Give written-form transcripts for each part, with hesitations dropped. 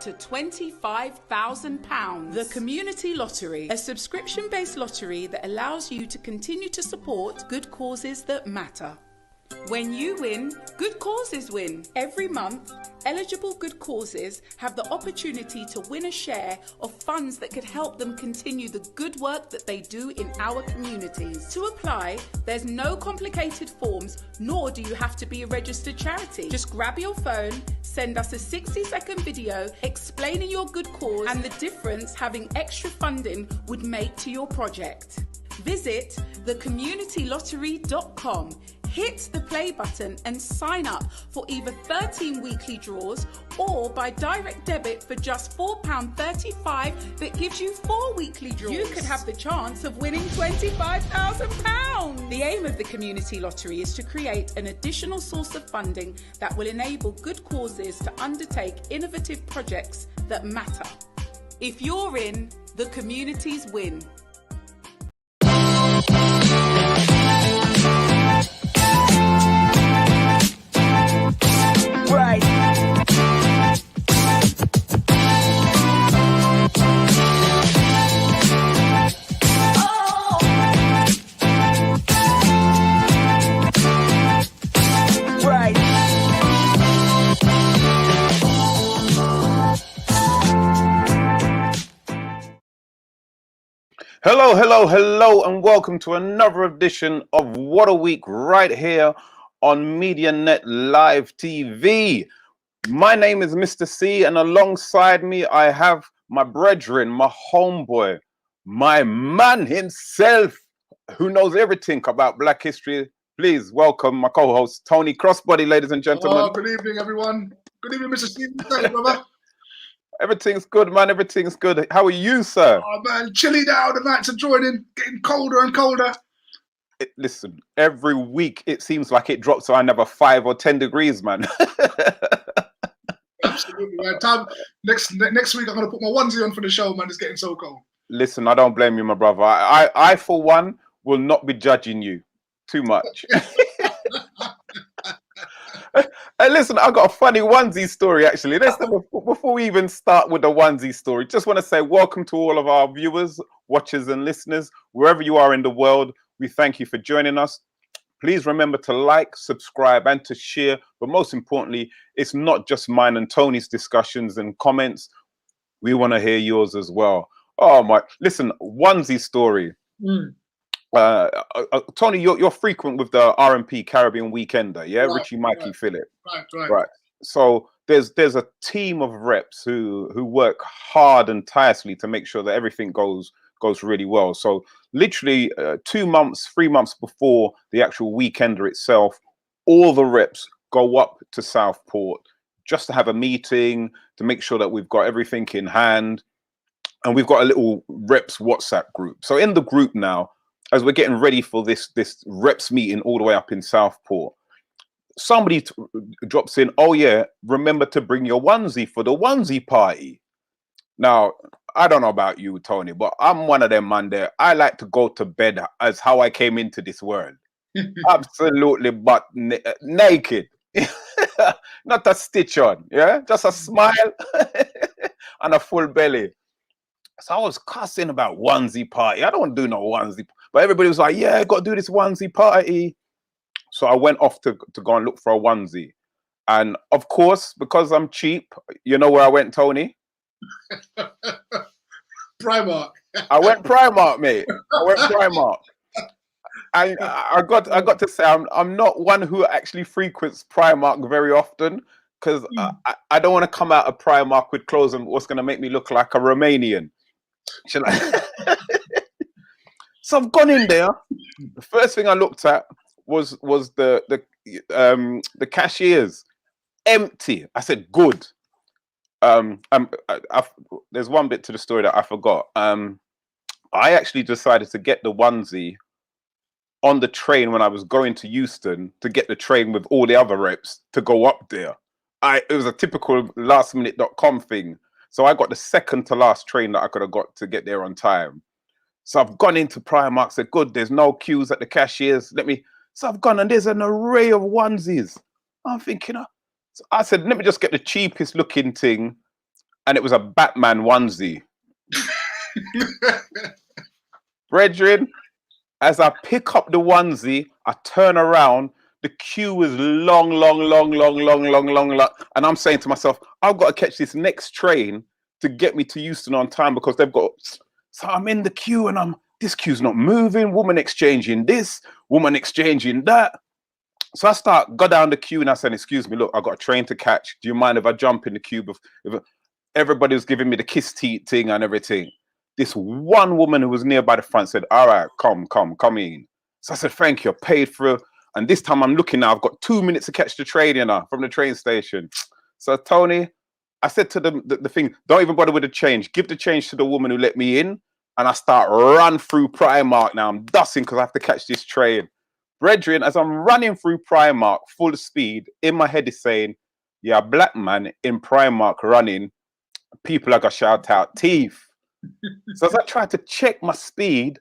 to £25,000. The Community Lottery, a subscription-based lottery that allows you to continue to support good causes that matter. When you win, good causes win. Every month, eligible good causes have the opportunity to win a share of funds that could help them continue the good work that they do in our communities. To apply, there's no complicated forms, nor do you have to be a registered charity. Just grab your phone, send us a 60-second video explaining your good cause and the difference having extra funding would make to your project. Visit thecommunitylottery.com. Hit the play button and sign up for either 13 weekly draws or by direct debit for just £4.35 that gives you 4 weekly draws. You could have the chance of winning £25,000. The aim of the Community Lottery is to create an additional source of funding that will enable good causes to undertake innovative projects that matter. If you're in, the communities win. Right. Right. Hello, and welcome to another edition of What a Week right here on MediaNet Live TV. My name is Mr. C, and alongside me I have my brethren, my homeboy, my man himself, who knows everything about Black history. Please welcome my co-host, Tony Crossbody, ladies and gentlemen. Oh, good evening, everyone. Good evening, Mr. C. Thank you, brother. Everything's good, man. Everything's good. How are you, sir? Oh, man, chilly now. The nights are joining, getting colder and colder. Listen, every week it seems like it drops to another 5 or 10 degrees, man. Absolutely, man. Next week I'm gonna put my onesie on for the show, man. It's getting so cold. Listen, I don't blame you, my brother. I for one, will not be judging you too much. Hey, listen, I've got a funny onesie story, actually. Before we even start with the onesie story, just want to say welcome to all of our viewers, watchers, and listeners, wherever you are in the world. We thank you for joining us. Please remember to like, subscribe, and to share. But most importantly, it's not just mine and Tony's discussions and comments. We want to hear yours as well. Oh my! Listen, onesie story. Tony, you're frequent with the R&P Caribbean Weekender, yeah? Right, Richie, Mikey, right. Philip. Right. So there's a team of reps who work hard and tirelessly to make sure that everything goes really well. So literally 3 months before the actual weekender itself, all the reps go up to Southport just to have a meeting to make sure that we've got everything in hand. And we've got a little reps WhatsApp group. So in the group now, as we're getting ready for this reps meeting all the way up in Southport, somebody drops in, oh yeah, remember to bring your onesie for the onesie party. Now, I don't know about you, Tony, but I'm one of them, man, there. I like to go to bed as how I came into this world. Absolutely, but naked. Not a stitch on, yeah? Just a smile and a full belly. So I was cussing about onesie party. I don't want to do no onesie. But everybody was like, yeah, got to do this onesie party. So I went off to go and look for a onesie. And of course, because I'm cheap, you know where I went, Tony? Primark. I went Primark, mate. I went Primark. And I got to say, I'm not one who actually frequents Primark very often, because I don't want to come out of Primark with clothes and what's going to make me look like a Romanian. So I've gone in there. The first thing I looked at was the cashiers empty. I said, good. There's one bit to the story that I forgot. I actually decided to get the onesie on the train when I was going to Euston to get the train with all the other reps to go up there. It was a typical lastminute.com thing. So I got the second to last train that I could have got to get there on time. So I've gone into Primark, said, good, there's no queues at the cashiers. So I've gone and there's an array of onesies. I'm thinking, so I said, let me just get the cheapest looking thing and it was a Batman onesie. Brethren, as I pick up the onesie, I turn around. The queue was long, and I'm saying to myself, I've got to catch this next train to get me to Euston on time because they've got. So I'm in the queue and this queue's not moving. Woman exchanging this, woman exchanging that. So I go down the queue and I said, excuse me, look, I've got a train to catch. Do you mind if I jump in the queue? If everybody was giving me the kiss teeth thing and everything. This one woman who was nearby the front said, all right, come in. So I said, thank you, I paid for it. And this time I'm looking now, I've got 2 minutes to catch the train, from the train station. So Tony, I said to them, the thing, don't even bother with the change. Give the change to the woman who let me in. And I start run through Primark now. I'm dusting because I have to catch this train. Brethren, as I'm running through Primark full speed, in my head is saying, yeah, a black man in Primark running, people are going to shout out, thief. So as I tried to check my speed,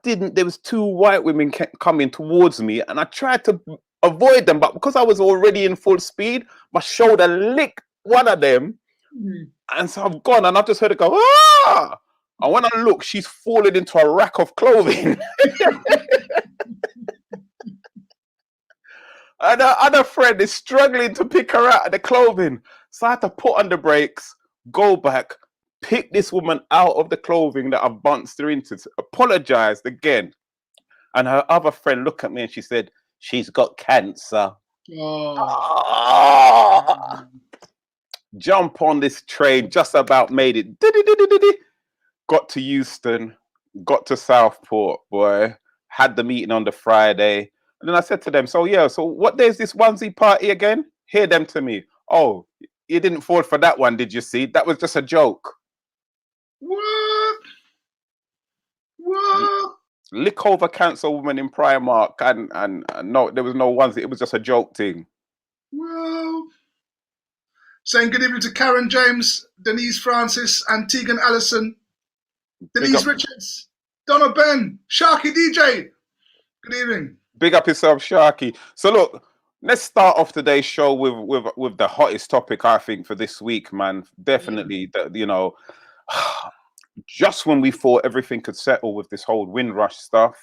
there was 2 white women coming towards me and I tried to avoid them, but because I was already in full speed, my shoulder licked one of them. And so I've gone and I've just heard it go, ah! And when I look, she's fallen into a rack of clothing. And her other friend is struggling to pick her out of the clothing. So I had to put on the brakes, go back, pick this woman out of the clothing that I've bounced her into, apologized again. And her other friend looked at me and she said, she's got cancer. Oh. Jump on this train, just about made it. Got to Euston, got to Southport, boy. Had the meeting on the Friday. And then I said to them, so what day is this onesie party again? Hear them to me. Oh, you didn't fall for that one, did you see? That was just a joke. What? Lick over cancer woman in Primark and no, there was no onesie. It was just a joke thing. Well, saying good evening to Karen James, Denise Francis, Antigan Allison, Denise Richards, Donna Ben, Sharky DJ. Good evening. Big up yourself, Sharky. So look, let's start off today's show with the hottest topic, I think, for this week, man. Definitely, just when we thought everything could settle with this whole Windrush stuff,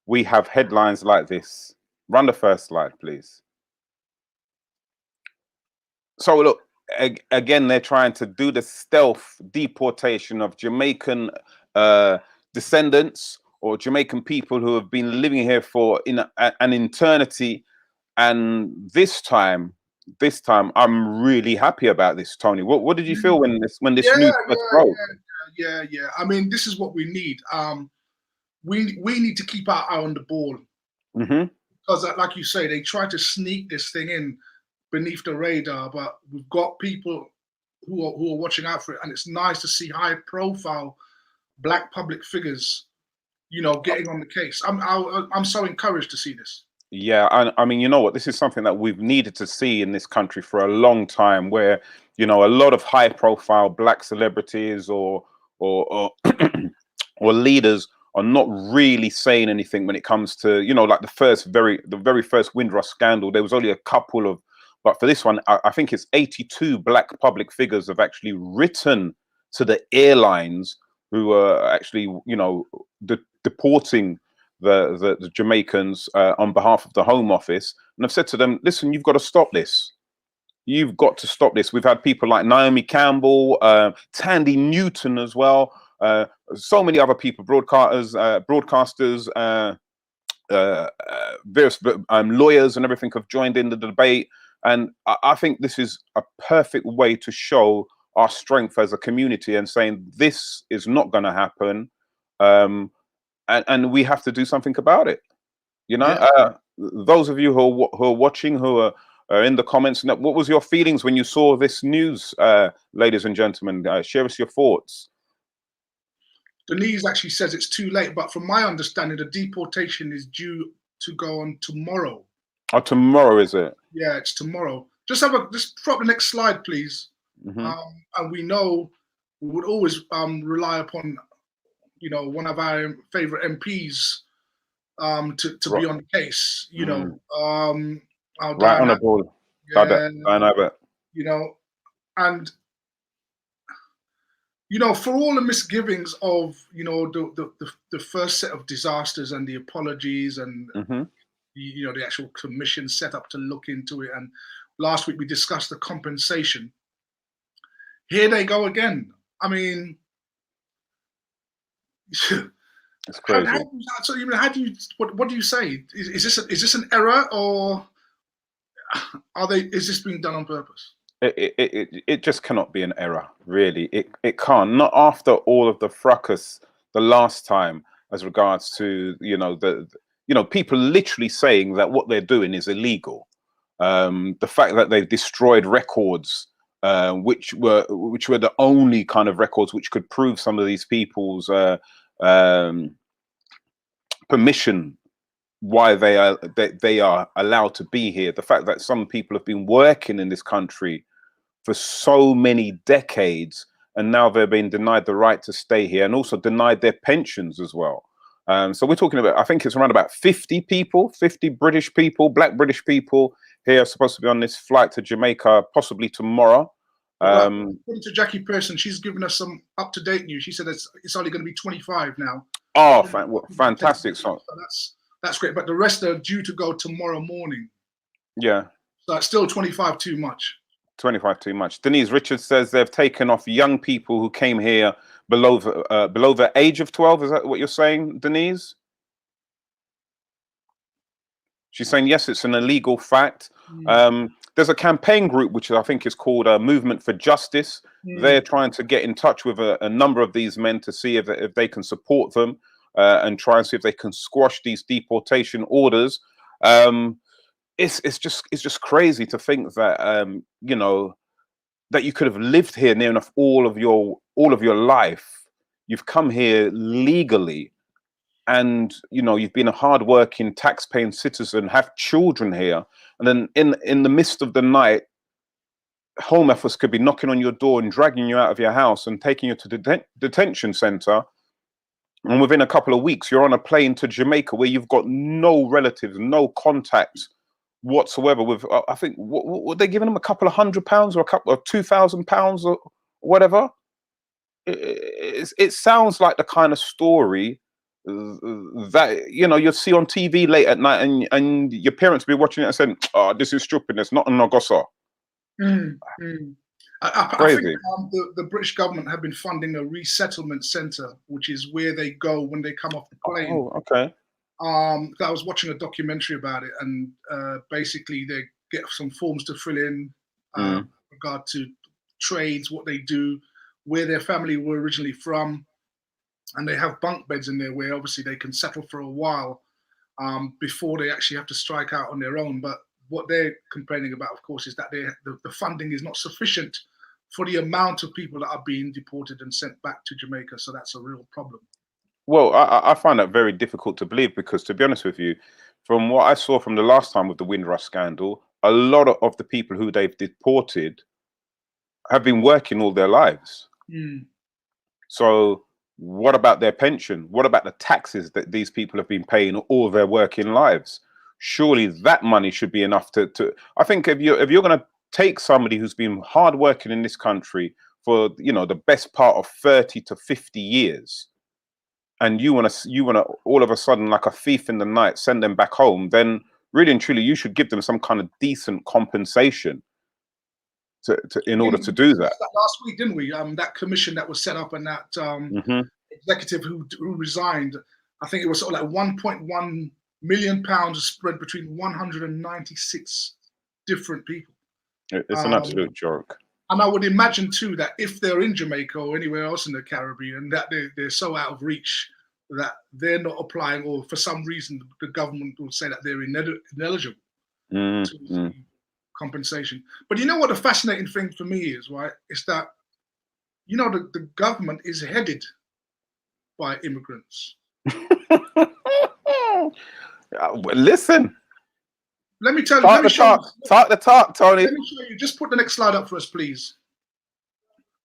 we have headlines like this. Run the first slide, please. So look, again, they're trying to do the stealth deportation of Jamaican descendants or Jamaican people who have been living here for an eternity. And this time, I'm really happy about this, Tony. What did you feel when this news first broke? Yeah. I mean, this is what we need. We need to keep our eye on the ball. Because, like you say, they try to sneak this thing in beneath the radar, but we've got people who are watching out for it, and it's nice to see high-profile Black public figures, getting on the case. I'm so encouraged to see this. Yeah, I mean, you know what? This is something that we've needed to see in this country for a long time, where a lot of high-profile Black celebrities or or leaders are not really saying anything when it comes to, like the very first Windrush scandal. There was only a couple of, but for this one, I think it's 82 Black public figures have actually written to the airlines who are actually, deporting the Jamaicans on behalf of the Home Office. And I've said to them, listen, you've got to stop this. You've got to stop this. We've had people like Naomi Campbell, Tandy Newton as well. So many other people, broadcasters, various lawyers and everything have joined in the debate. And I think this is a perfect way to show our strength as a community and saying this is not going to happen. And we have to do something about it. Those of you who are watching, who are in the comments, what was your feelings when you saw this news, ladies and gentlemen? Share us your thoughts. Denise actually says it's too late, but from my understanding, the deportation is due to go on tomorrow. Oh, tomorrow, is it? Yeah, it's tomorrow. Just drop the next slide, please. And we know we would always rely upon, one of our favorite MPs to be on the case. Right on the ball. Yeah. I know that. you know, and for all the misgivings of the first set of disasters and the apologies and the actual commission set up to look into it, and last week we discussed the compensation. Here they go again. I mean, it's crazy. How do you? What do you say? Is this an error, or is this being done on purpose? It just cannot be an error, really. It can't. Not after all of the fracas the last time, as regards to people literally saying that what they're doing is illegal. The fact that they've destroyed records, which were the only kind of records which could prove some of these people's permission, why they are allowed to be here. The fact that some people have been working in this country for so many decades, and now they're being denied the right to stay here, and also denied their pensions as well. So we're talking about, I think it's around about 50 British people, black British people here are supposed to be on this flight to Jamaica, possibly tomorrow. According to Jackie Pearson, she's given us some up-to-date news. She said it's only going to be 25 now. Oh, fantastic. So that's great, but the rest are due to go tomorrow morning. Yeah. So it's still 25 too much. 25 too much. Denise Richards says they've taken off young people who came here below the age of 12. Is that what you're saying, Denise? She's saying, yes, it's an illegal fact. There's a campaign group, which I think is called Movement for Justice. They're trying to get in touch with a number of these men to see if they can support them and try and see if they can squash these deportation orders. It's just crazy to think that that you could have lived here near enough all of your life. You've come here legally, and you've been a hard-working, tax-paying citizen, have children here, and then in the midst of the night, Home Office could be knocking on your door and dragging you out of your house and taking you to the detention center. And within a couple of weeks, you're on a plane to Jamaica, where you've got no relatives, no contact whatsoever with, I think, what they're giving them, a couple of £100 or a couple of £2,000 or whatever. It sounds like the kind of story that you'll see on TV late at night, and your parents will be watching it and saying, "Oh, this is stupidness, not an Nogosa." I think the British government have been funding a resettlement center, which is where they go when they come off the plane. Oh, okay. I was watching a documentary about it, and basically they get some forms to fill in with regard to trades, what they do, where their family were originally from, and they have bunk beds in there where obviously they can settle for a while before they actually have to strike out on their own. But what they're complaining about, of course, is that the funding is not sufficient for the amount of people that are being deported and sent back to Jamaica. So that's a real problem. Well, I find that very difficult to believe, because, to be honest with you, from what I saw from the last time with the Windrush scandal, a lot of the people who they've deported have been working all their lives. So what about their pension? What about the taxes that these people have been paying all their working lives? Surely that money should be enough to I think if you're going to take somebody who's been hard working in this country for the best part of 30 to 50 years, and you want to all of a sudden, like a thief in the night, send them back home, then really and truly you should give them some kind of decent compensation in order to do that. Last week, didn't we? That commission that was set up, and that executive who resigned, I think it was sort of like £1.1 million spread between 196 different people. It's an absolute joke. And I would imagine too that if they're in Jamaica or anywhere else in the Caribbean, that they're so out of reach that they're not applying, or for some reason the government will say that they're ineligible to compensation. But you know what the fascinating thing for me is, right? Is that the government is headed by immigrants. Listen. Let me tell you. Talk the talk, Tony. Let me show you. Just put the next slide up for us, please.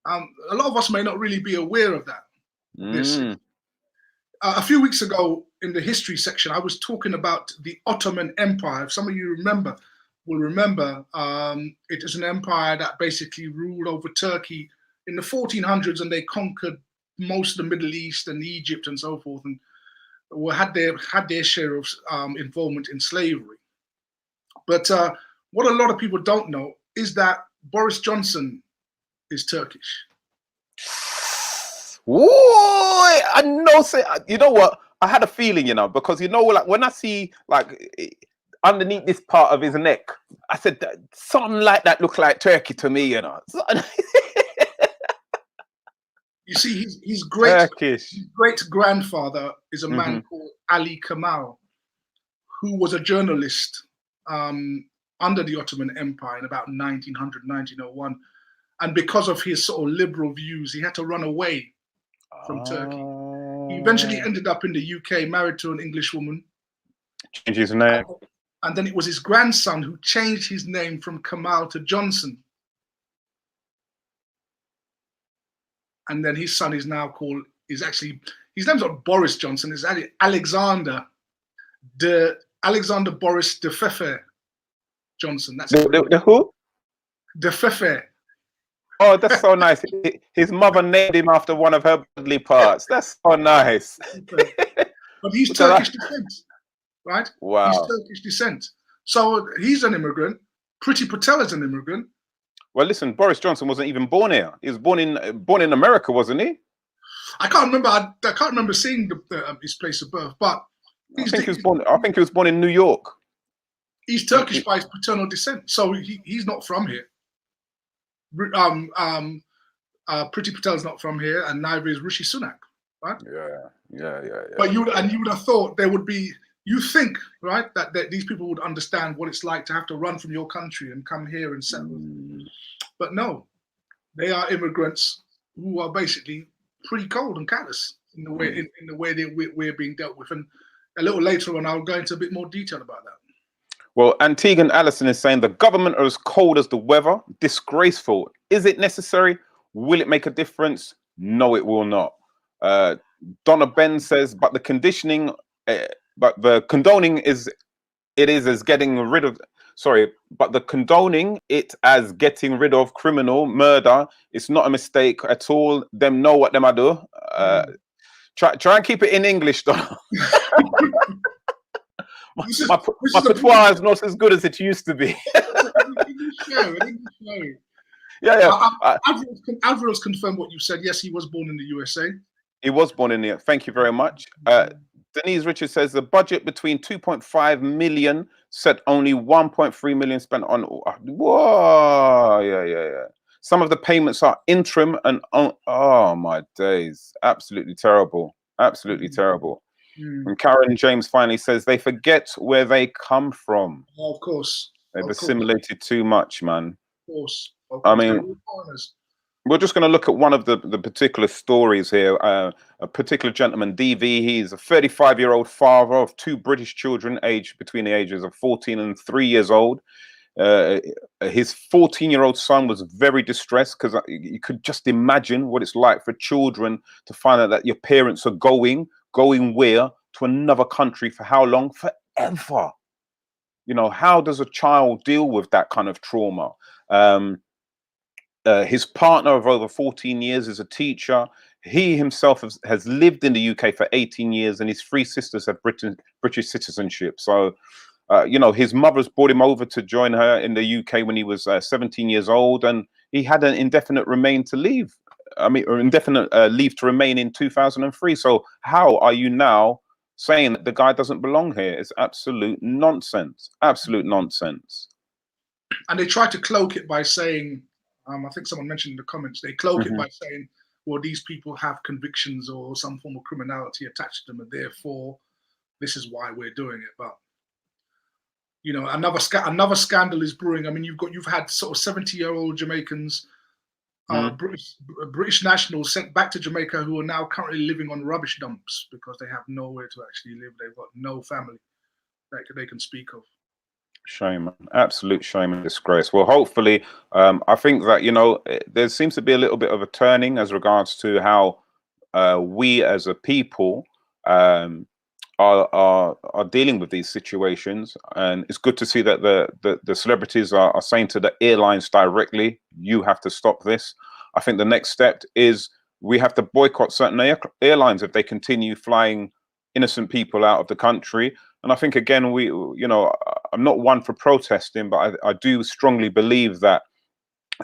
A lot of us may not really be aware of that. A few weeks ago in the history section, I was talking about the Ottoman Empire. If some of you remember, will remember, it is an empire that basically ruled over Turkey in the 1400s, and they conquered most of the Middle East and Egypt and so forth, and had their share of involvement in slavery. But what a lot of people don't know is that Boris Johnson is Turkish. Ooh, I know. You know what? I had a feeling, because like when I see like underneath this part of his neck, I said something like that looked like Turkey to me, You see, his great grandfather is a man called Ali Kemal, who was a journalist under the Ottoman Empire in about 1900, 1901. And because of his sort of liberal views, he had to run away from Turkey. He eventually ended up in the UK, married to an English woman. Changed his name. And then it was his grandson who changed his name from Kemal to Johnson. And then his son is now his name's not Boris Johnson, it's Alexander Boris de Fefe Johnson. That's the who? De Fefe. Oh, that's so nice. His mother named him after one of her bodily parts. That's so nice. But he's Turkish descent, right? Wow. He's Turkish descent. So he's an immigrant. Priti Patel is an immigrant. Well, listen, Boris Johnson wasn't even born here. He was born in America, wasn't he? I can't remember. I can't remember seeing his place of birth, but I think he was born in New York. He's Turkish by his paternal descent, so he's not from here. Priti Patel's not from here, and neither is Rishi Sunak, right? Yeah. But you would have thought there would be. You think, right, that these people would understand what it's like to have to run from your country and come here and settle. But no, they are immigrants who are basically pretty cold and callous in the way that we're being dealt with. And a little later on, I'll go into a bit more detail about that. Well, Antiguan Allison is saying the government are as cold as the weather. Disgraceful. Is it necessary? Will it make a difference? No, it will not. Donna Ben says, but the conditioning, but the condoning as getting rid of criminal murder. It's not a mistake at all. Them know what them I do. Try and keep it in English, though. My patois is not as good as it used to be. Yeah. Avril's confirmed what you said. Yes, he was born in the USA. He was born in the. Thank you very much. Denise Richards says the budget between 2.5 million said only 1.3 million spent on. Whoa, yeah. Some of the payments are interim and oh my days, absolutely terrible, terrible. And Karen James finally says they forget where they come from. Oh, of course, they've assimilated too much, man. Of course. I mean, we're just going to look at one of the particular stories here. A particular gentleman, DV, he's a 35-year-old father of two British children aged between the ages of 14 and 3 years old. His 14-year-old son was very distressed because you could just imagine what it's like for children to find out that your parents are going where? To another country. For how long? Forever. How does a child deal with that kind of trauma? His partner of over 14 years is a teacher. He himself has lived in the UK for 18 years, and his three sisters have British citizenship. So, his mother's brought him over to join her in the UK when he was 17 years old, and he had an indefinite leave to remain in 2003. So how are you now saying that the guy doesn't belong here? It's absolute nonsense. Absolute nonsense. And they try to cloak it by saying, I think someone mentioned in the comments, they cloak it by saying, well, these people have convictions or some form of criminality attached to them, and therefore this is why we're doing it. But another scandal is brewing. I mean, you've had sort of 70-year-old Jamaicans, British nationals sent back to Jamaica who are now currently living on rubbish dumps because they have nowhere to actually live. They've got no family that they can speak of. Shame, absolute shame and disgrace. Well, hopefully, I think that, there seems to be a little bit of a turning as regards to how we as a people are dealing with these situations, and it's good to see that the celebrities are saying to the airlines directly, you have to stop this. I think the next step is we have to boycott certain airlines if they continue flying innocent people out of the country. And I think, again, I'm not one for protesting, but I do strongly believe that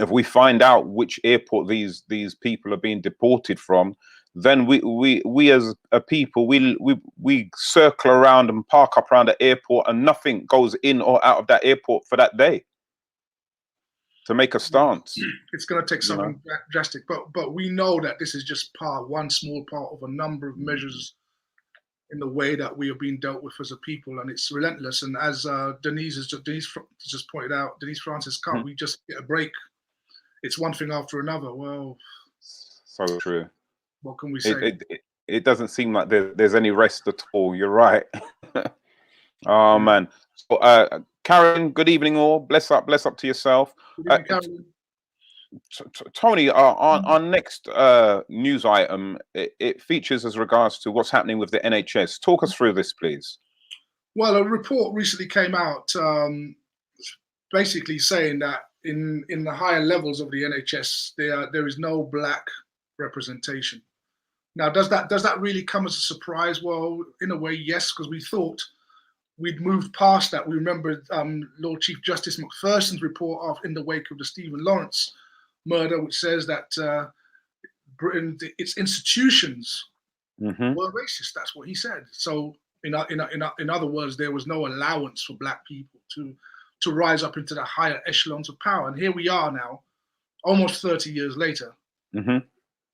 if we find out which airport these people are being deported from, then we as a people, we circle around and park up around the airport, and nothing goes in or out of that airport for that day to make a stance. It's going to take something drastic, but we know that this is just one small part of a number of measures in the way that we are being dealt with as a people, and it's relentless. And as Denise just pointed out, Denise Francis, can't we just get a break? It's one thing after another. Well, so true. What can we say? It doesn't seem like there's any rest at all. You're right. Oh man. So, Karen, good evening all. Bless up to yourself. Good evening, Tony, our next news item, it features as regards to what's happening with the NHS. Talk us through this, please. Well, a report recently came out basically saying that in the higher levels of the NHS, there is no black representation. Now, does that really come as a surprise? Well, in a way, yes, because we thought we'd moved past that. We remembered Lord Chief Justice Macpherson's report in the wake of the Stephen Lawrence murder, which says that Britain, its institutions were racist. That's what he said. So, in other words, there was no allowance for black people to rise up into the higher echelons of power. And here we are now, almost 30 years later.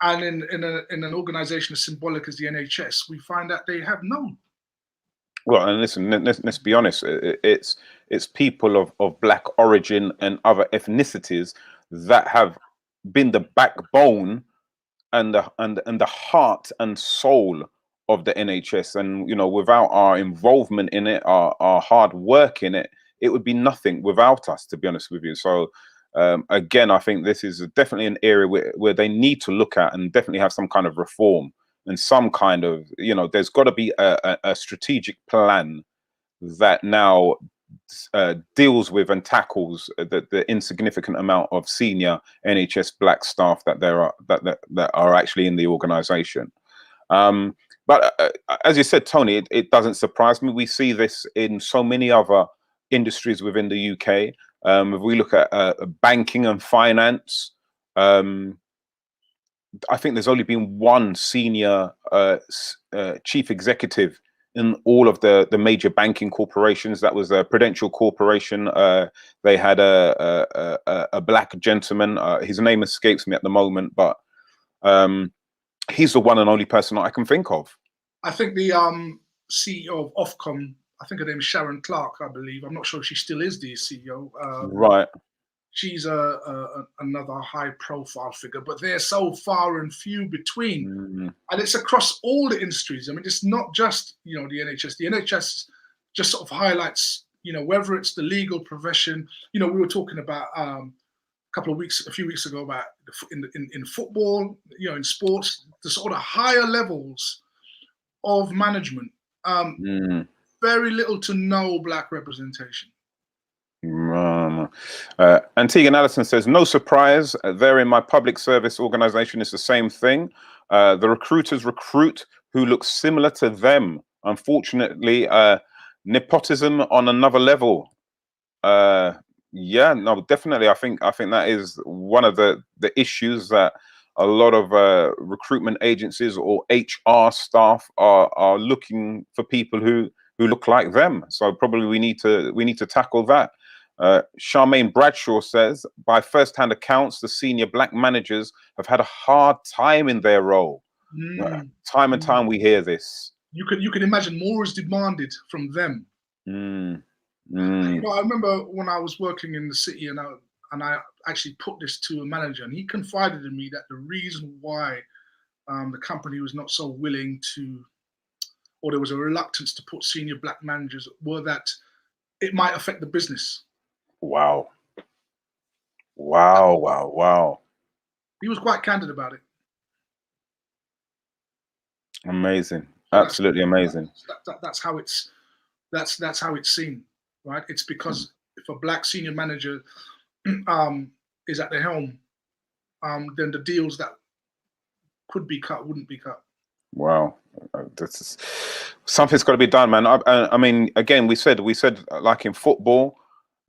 And in an organization as symbolic as the NHS, we find that they have no. Well, and listen, let's be honest. It's people of black origin and other ethnicities that have been the backbone and the heart and soul of the NHS. And without our involvement in it, our hard work in it, it would be nothing without us, to be honest with you. So. Again, I think this is definitely an area where they need to look at and definitely have some kind of reform and some kind of, there's got to be a strategic plan that now deals with and tackles the insignificant amount of senior NHS black staff that that are actually in the organization. But as you said, Tony, it doesn't surprise me. We see this in so many other industries within the UK. If we look at banking and finance, I think there's only been one senior chief executive in all of the major banking corporations. That was a Prudential Corporation. They had a black gentleman. His name escapes me at the moment, but he's the one and only person that I can think of. I think the CEO of Ofcom, I think her name is Sharon Clark, I believe. I'm not sure if she still is the CEO. Right. She's another high-profile figure, but they're so far and few between, and it's across all the industries. I mean, it's not just the NHS. The NHS just sort of highlights whether it's the legal profession. We were talking about a few weeks ago about in football, in sports, the sort of higher levels of management. Very little to no black representation. Antigua Allison says, no surprise, there in my public service organization is the same thing. The recruiters recruit who look similar to them. Unfortunately, nepotism on another level. Yeah, no, definitely. I think that is one of the issues that a lot of recruitment agencies or HR staff are looking for people who look like them. So probably we need to tackle that. Charmaine Bradshaw says, by first-hand accounts, the senior black managers have had a hard time in their role. Time and time we hear this. You can imagine more is demanded from them. I remember when I was working in the city, and I actually put this to a manager, and he confided in me that the reason why the company was not so willing to, or there was a reluctance to put senior black managers, were that it might affect the business. Wow. He was quite candid about it. Amazing. Absolutely amazing. That's how it's seen, right? It's because if a black senior manager is at the helm, then the deals that could be cut wouldn't be cut. Wow, this is something's got to be done, man. I mean, again, we said like in football,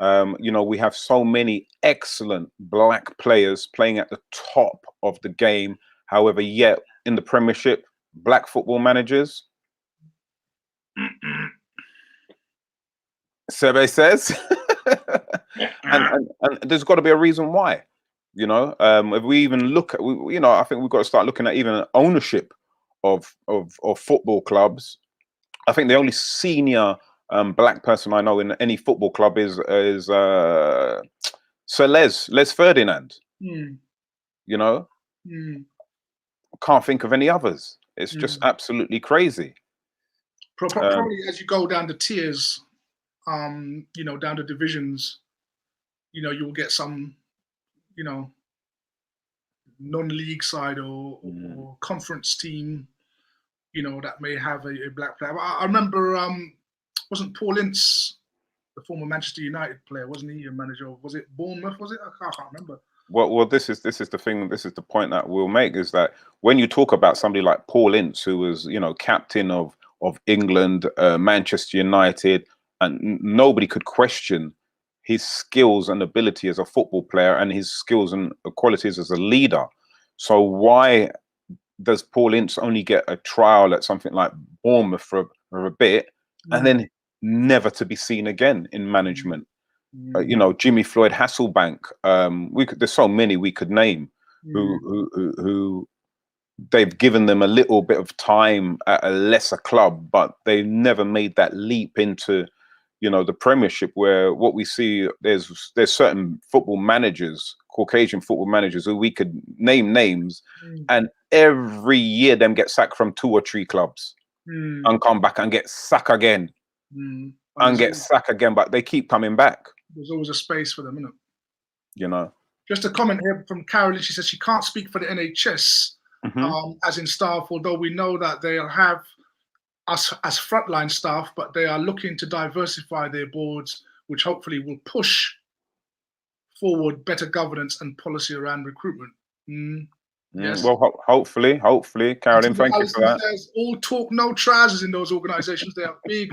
you know, we have so many excellent black players playing at the top of the game. However, yet in the Premiership, black football managers. Sebe says, and there's got to be a reason why. You know, if we even look at, you know, I think we've got to start looking at even ownership of football clubs. I think the only senior black person I know in any football club is Sir Les Ferdinand. You know, can't think of any others. It's just absolutely crazy. Probably as you go down the tiers, you know, down the divisions, you know, you'll get some, you know, non-league side or conference team, you know, that may have a black player. I remember, wasn't Paul Ince, the former Manchester United player, wasn't he a manager? Was it Bournemouth? Was it? I can't remember. Well, this is the thing. This is the point that we'll make, is that when you talk about somebody like Paul Ince, who was, you know, captain of England, Manchester United, and nobody could question his skills and ability as a football player and his skills and qualities as a leader. So why does Paul Ince only get a trial at something like Bournemouth for a bit and then never to be seen again in management? You know, Jimmy Floyd Hasselbank. There's so many we could name who they've given them a little bit of time at a lesser club, but they never made that leap into, you know, the Premiership, where what we see, there's certain football managers, Caucasian football managers, who we could name names, and every year them get sacked from 2 or 3 clubs and come back and get sacked again and get sacked again, but they keep coming back. There's always a space for them, isn't it? You know. Just a comment here from Carolyn. She says she can't speak for the NHS as in staff, although we know that they'll have us as frontline staff, but they are looking to diversify their boards, which hopefully will push forward better governance and policy around recruitment. Yes. Well, hopefully, Carolyn, thank you for that. Says, all talk, no trousers in those organisations. They have big,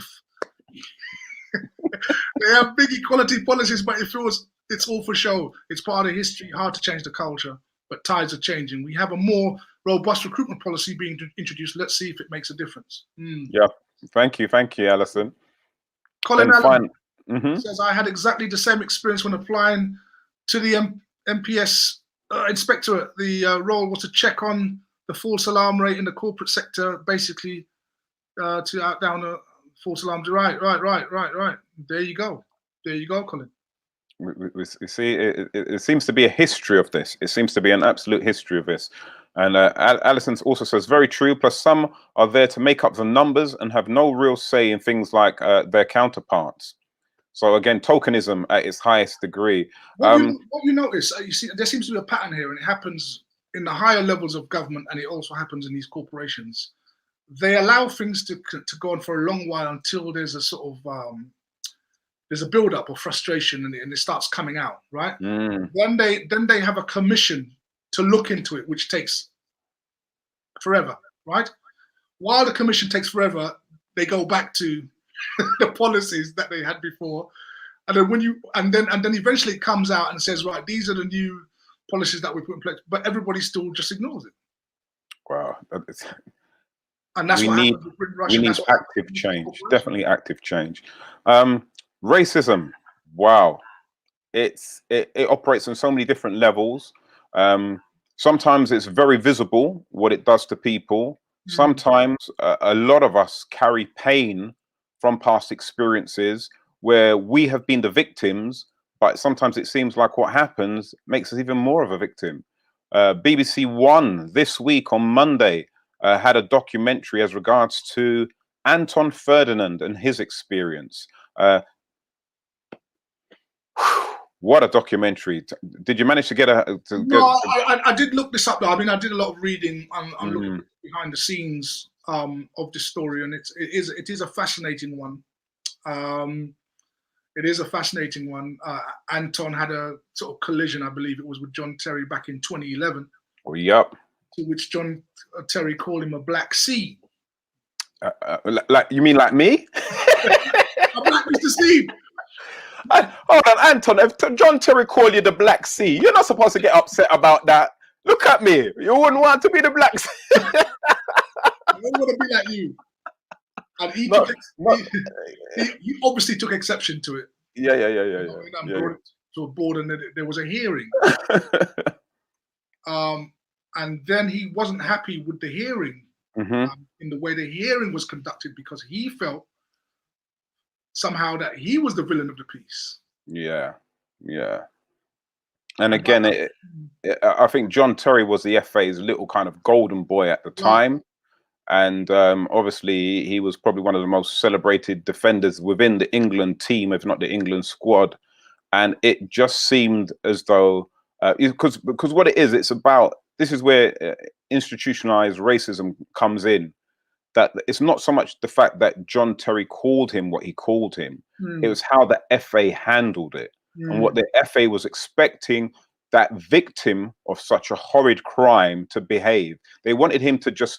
they have big equality policies, but it feels it's all for show. It's part of history. Hard to change the culture, but tides are changing. We have a more robust recruitment policy being introduced. Let's see if it makes a difference. Yeah, thank you, Alison. Colin Allen says, I had exactly the same experience when applying to the MPS inspectorate. The role was to check on the false alarm rate in the corporate sector, basically to down a false alarm. Right. There you go, Colin. We see, it seems to be a history of this. It seems to be an absolute history of this. And Alison also says, very true. Plus, some are there to make up the numbers and have no real say in things like their counterparts. So again, tokenism at its highest degree. What you notice, you see, there seems to be a pattern here, and it happens in the higher levels of government, and it also happens in these corporations. They allow things to go on for a long while until there's a sort of there's a build-up of frustration, and it starts coming out, right? Then they have a commission to look into it, which takes forever, right? While the commission takes forever, they go back to the policies that they had before, and then then eventually it comes out and says, right, these are the new policies that we put in place, but everybody still just ignores it. Wow, and that's what happens with Russia. We need active change, definitely active change. Racism, wow, it operates on so many different levels. Sometimes it's very visible what it does to people. Sometimes a lot of us carry pain from past experiences where we have been the victims, but sometimes it seems like what happens makes us even more of a victim. BBC One this week on Monday had a documentary as regards to Anton Ferdinand and his experience. What a documentary. Did you manage to get I did look this up though. I mean, I did a lot of reading. I'm looking behind the scenes of this story, and it is a fascinating one. It is a fascinating one. Anton had a sort of collision, I believe it was, with John Terry back in 2011. Oh, yep. To which John Terry called him a Black Sea. Like, you mean like me? A Black Mr. Steve. Hold on, Anton. If John Terry called you the Black Sea, you're not supposed to get upset about that. Look at me. You wouldn't want to be the Black Sea. I don't want to be like you. And he obviously took exception to it. Yeah. Brought it to a board, and there was a hearing. And then he wasn't happy with the hearing, in the way the hearing was conducted, because he felt somehow that he was the villain of the piece. Yeah. And again, I think John Terry was the FA's little kind of golden boy at the time. And obviously, he was probably one of the most celebrated defenders within the England team, if not the England squad. And it just seemed as though, because what it is, it's about, this is where institutionalized racism comes in. That it's not so much the fact that John Terry called him what he called him. It was how the FA handled it. And what the FA was expecting that victim of such a horrid crime to behave. They wanted him to just,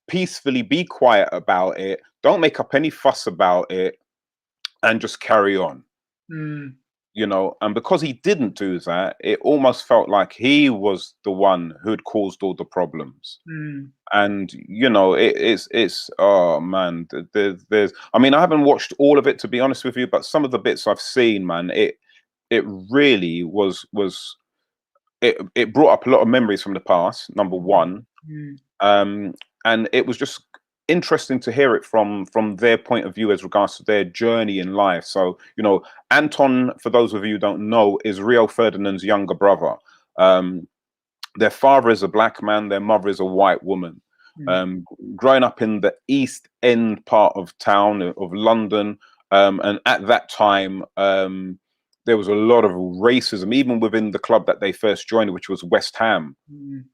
peacefully be quiet about it, don't make up any fuss about it, and just carry on. And because he didn't do that, it almost felt like he was the one who'd caused all the problems. And it's oh man, there's I mean, I haven't watched all of it, to be honest with you, but some of the bits I've seen, man, it really was it brought up a lot of memories from the past, number one. And it was just interesting to hear it from their point of view as regards to their journey in life. So, Anton, for those of you who don't know, is Rio Ferdinand's younger brother. Their father is a black man, their mother is a white woman. Growing up in the East End part of town of London, and at that time, there was a lot of racism, even within the club that they first joined, which was West Ham.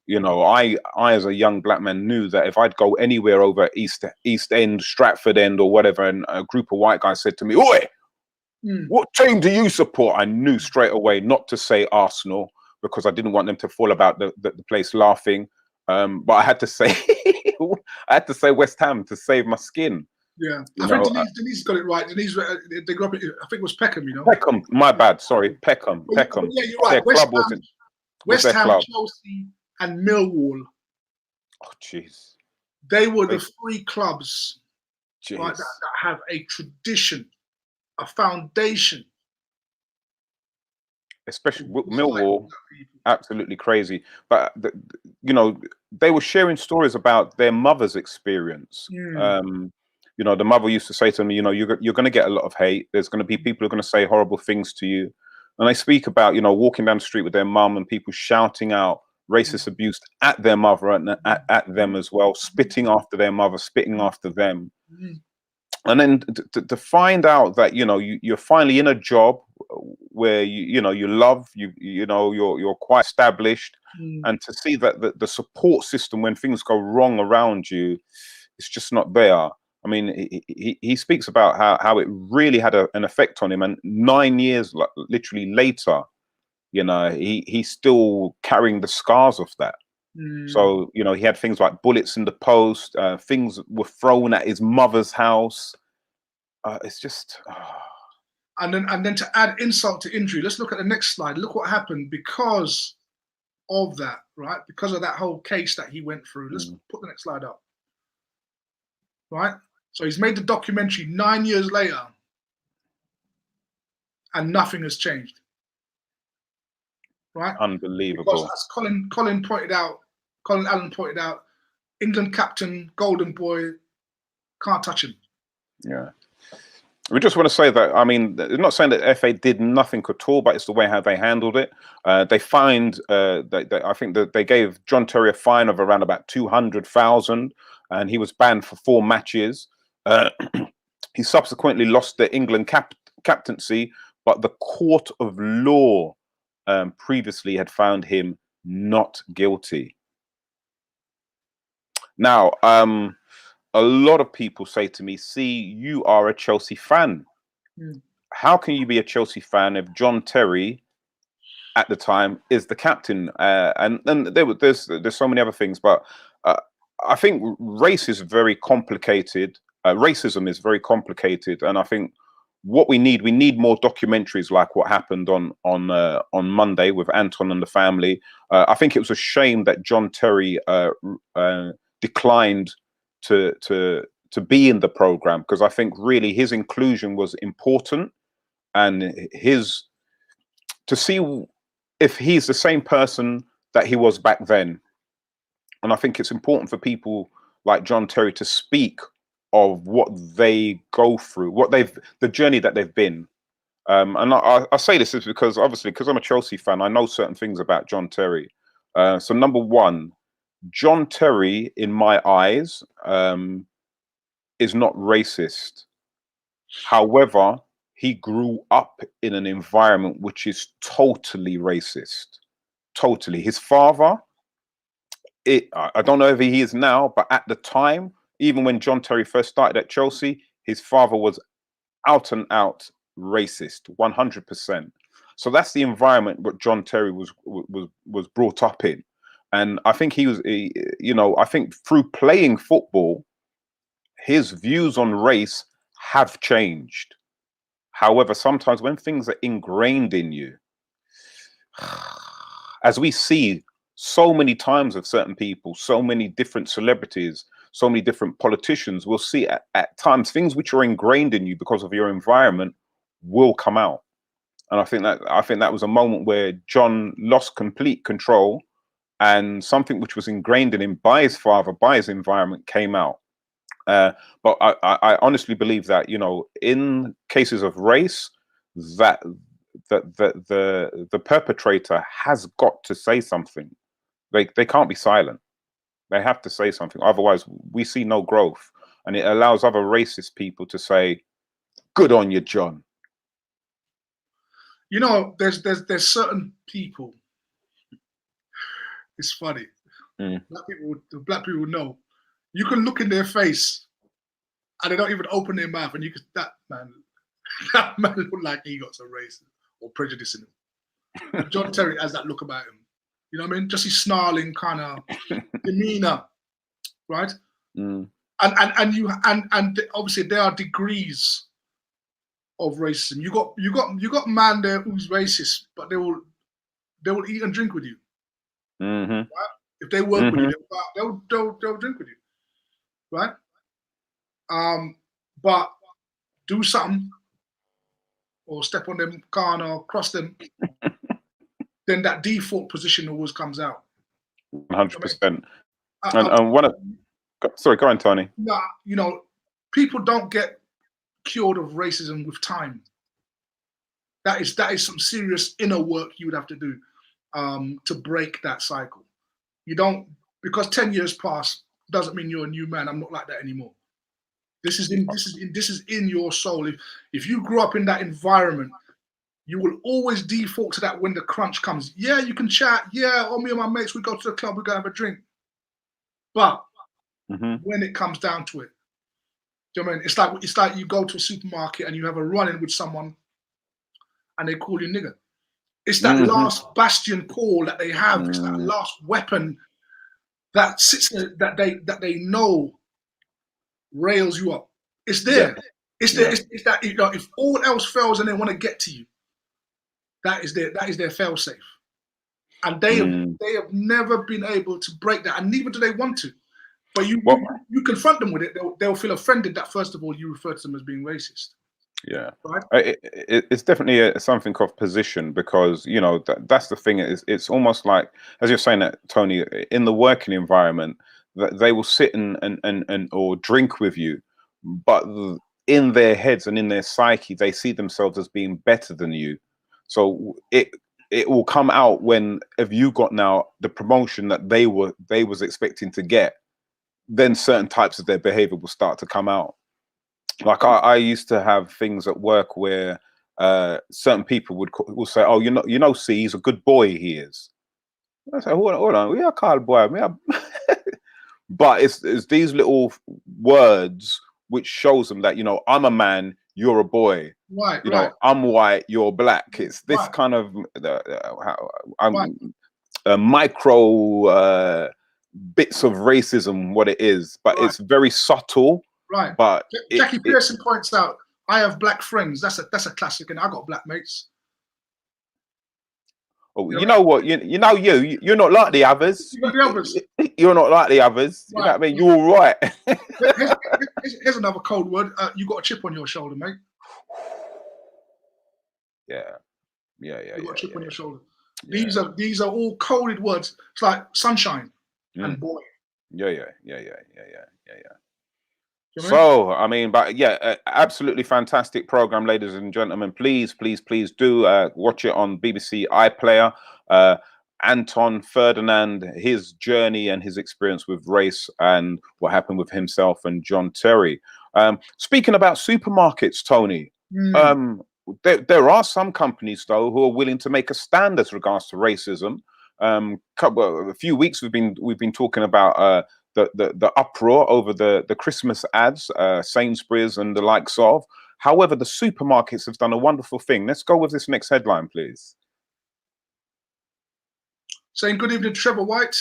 I as a young black man knew that if I'd go anywhere over East End, Stratford End or whatever, and a group of white guys said to me, "Oi, what team do you support?" I knew straight away not to say Arsenal, because I didn't want them to fall about the place laughing. But I had to say West Ham to save my skin. Yeah, I think Denise got it right. Denise, they grew up. I think it was Peckham. Peckham. My bad. Sorry, Peckham. Peckham. Yeah, you're right. West Ham, Chelsea, and Millwall. Oh, jeez. They were the three clubs, right, that have a tradition, a foundation. Especially Millwall, absolutely crazy. But they were sharing stories about their mother's experience. The mother used to say to me, you're going to get a lot of hate. There's going to be people who are going to say horrible things to you. And they speak about, walking down the street with their mum and people shouting out racist abuse at their mother and at them as well, spitting after their mother, spitting after them. And then to find out that, you're finally in a job where you love, you're quite established, and to see that the support system when things go wrong around you, it's just not there. I mean, he speaks about how it really had an effect on him, and 9 years literally later, he's still carrying the scars of that. So, he had things like bullets in the post, things were thrown at his mother's house. It's just... And then to add insult to injury, let's look at the next slide. Look what happened because of that, right? Because of that whole case that he went through. Let's put the next slide up. Right? So he's made the documentary 9 years later, and nothing has changed. Right? Unbelievable. Because as Colin Allen pointed out, England captain, golden boy, can't touch him. Yeah. We just want to say that, I mean, they're not saying that FA did nothing at all, but it's the way how they handled it. They fined, I think that they gave John Terry a fine of around about 200,000, and he was banned for 4 matches. He subsequently lost the England captaincy, but the court of law previously had found him not guilty. Now, a lot of people say to me, "See, you are a Chelsea fan. How can you be a Chelsea fan if John Terry at the time is the captain?" And there's so many other things, but I think race is very complicated. Racism is very complicated, and I think what we need more documentaries like what happened on Monday with Anton and the family. I think it was a shame that John Terry declined to be in the program, because I think really his inclusion was important, and to see if he's the same person that he was back then. And I think it's important for people like John Terry to speak of what they go through, the journey that they've been. And I say this is because, obviously, because I'm a Chelsea fan, I know certain things about John Terry. So number one, John Terry, in my eyes, is not racist. However, he grew up in an environment which is totally racist. Totally. His father, I don't know if he is now, but at the time, even when John Terry first started at Chelsea, his father was out and out racist, 100%. So that's the environment that John Terry was brought up in. And I think I think through playing football, his views on race have changed. However, sometimes when things are ingrained in you, as we see so many times with certain people, so many different celebrities, so many different politicians, we'll see at times things which are ingrained in you because of your environment will come out. And I think that was a moment where John lost complete control, and something which was ingrained in him by his father, by his environment, came out. But I honestly believe that, in cases of race, that the perpetrator has got to say something. They can't be silent. They have to say something. Otherwise, we see no growth. And it allows other racist people to say, "Good on you, John." There's certain people. It's funny. Black people know. You can look in their face, and they don't even open their mouth, and that man look like he got some racism or prejudice in him. John Terry has that look about him. You know what I mean? Just his snarling kind of demeanor, right? And obviously there are degrees of racism. You got man there who's racist, but they will eat and drink with you. Right? If they work with you, they'll drink with you, right? But do something or step on them car or cross them, then that default position always comes out. 100%. Sorry, go on, Tony. People don't get cured of racism with time. That is some serious inner work you would have to do to break that cycle. You don't, because 10 years pass doesn't mean you're a new man. I'm not like that anymore. This is in your soul. If you grew up in that environment, you will always default to that when the crunch comes. Yeah, you can chat. Yeah, me and my mates, we go to the club, we go have a drink. But when it comes down to it, do you know what I mean? It's like you go to a supermarket and you have a run-in with someone and they call you nigger. It's that last bastion call that they have. It's that last weapon that sits there, that they know rails you up. It's there. Yeah. It's there. Yeah. It's that, if all else fails and they want to get to you, that is their fail safe. And they have never been able to break that, and neither do they want to. But you confront them with it, they'll feel offended that first of all you refer to them as being racist. Yeah, right. It's definitely something of position, because that's the thing. It's almost like, as you're saying that, Tony, in the working environment, that they will sit and or drink with you, but in their heads and in their psyche, they see themselves as being better than you. So it will come out if you got now the promotion that they was expecting to get, then certain types of their behavior will start to come out. Like I used to have things at work where certain people will say, "Oh, see, he's a good boy, he is." I say, hold on, we are called boy. but it's these little words which shows them that, you know, I'm a man, you're a boy. Right, you know, I'm white, you're black. It's this right. kind of micro bits of racism, what it is, but it's very subtle. Right. But Jackie Pearson points out, I have black friends. That's a classic, and I got black mates. Oh, you know what? You're not like the others. You're not the others. You're not like the others. Right. You know what I mean? You're all right. Here's another cold word. You got a chip on your shoulder, mate. Yeah. You got a chip on your shoulder. These are all coded words. It's like sunshine and boy. Yeah. So, I mean, but yeah, absolutely fantastic program, ladies and gentlemen. Please do watch it on BBC iPlayer. Anton Ferdinand, his journey and his experience with race and what happened with himself and John Terry. Speaking about supermarkets, Tony, there are some companies, though, who are willing to make a stand as regards to racism. A few weeks we've been talking about the uproar over the Christmas ads, Sainsbury's and the likes of. However, the supermarkets have done a wonderful thing. Let's go with this next headline, please. Saying good evening, Trevor White.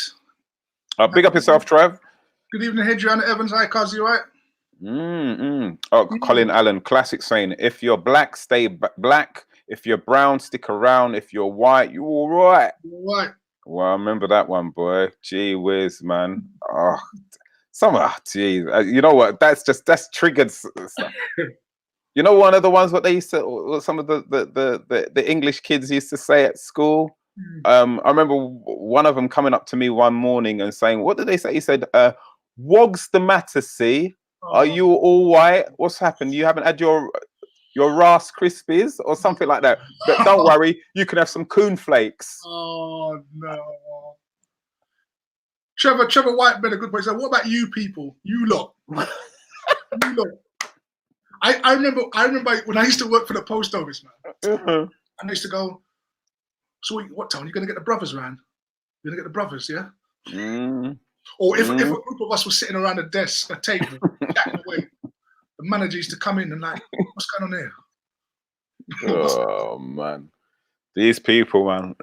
Big up yourself, Trev. Good evening, Hadriana Evans. Hi, Cuz, you right? Colin Allen, classic saying, if you're black, stay black. If you're brown, stick around. If you're white, you're all right. Right. Well, I remember that one, boy. Gee whiz, man. Oh, geez. You know what? That's triggered stuff. You know, one of the ones what they used to, some of the English kids used to say at school. I remember one of them coming up to me one morning and saying, "What did they say?" He said, "Wog's the matter? See, are you all white? What's happened? You haven't had your Rice Krispies or something like that. But don't worry, you can have some coon flakes." Oh no. Trevor White made a good point. So what about you people? You lot. You lot. I remember when I used to work for the post office, man. And I used to go, so what, Tony, you're gonna get the brothers round? You're gonna get the brothers, yeah? Or if a group of us were sitting around a desk, a table, chatting away, the manager used to come in and like, what's going on here? Oh man, these people, man,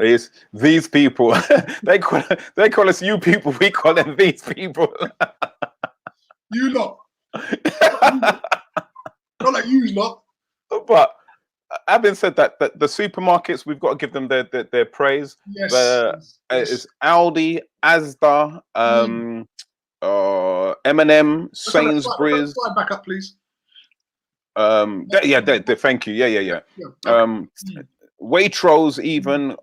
these people, they call us you people, we call them these people. You lot, not like you lot. But having said that, the supermarkets, we've got to give them their praise. Yes, it's Aldi, Asda, M&M, Sainsbury's. Slide back up, please. Thank you. Yeah. Waitrose even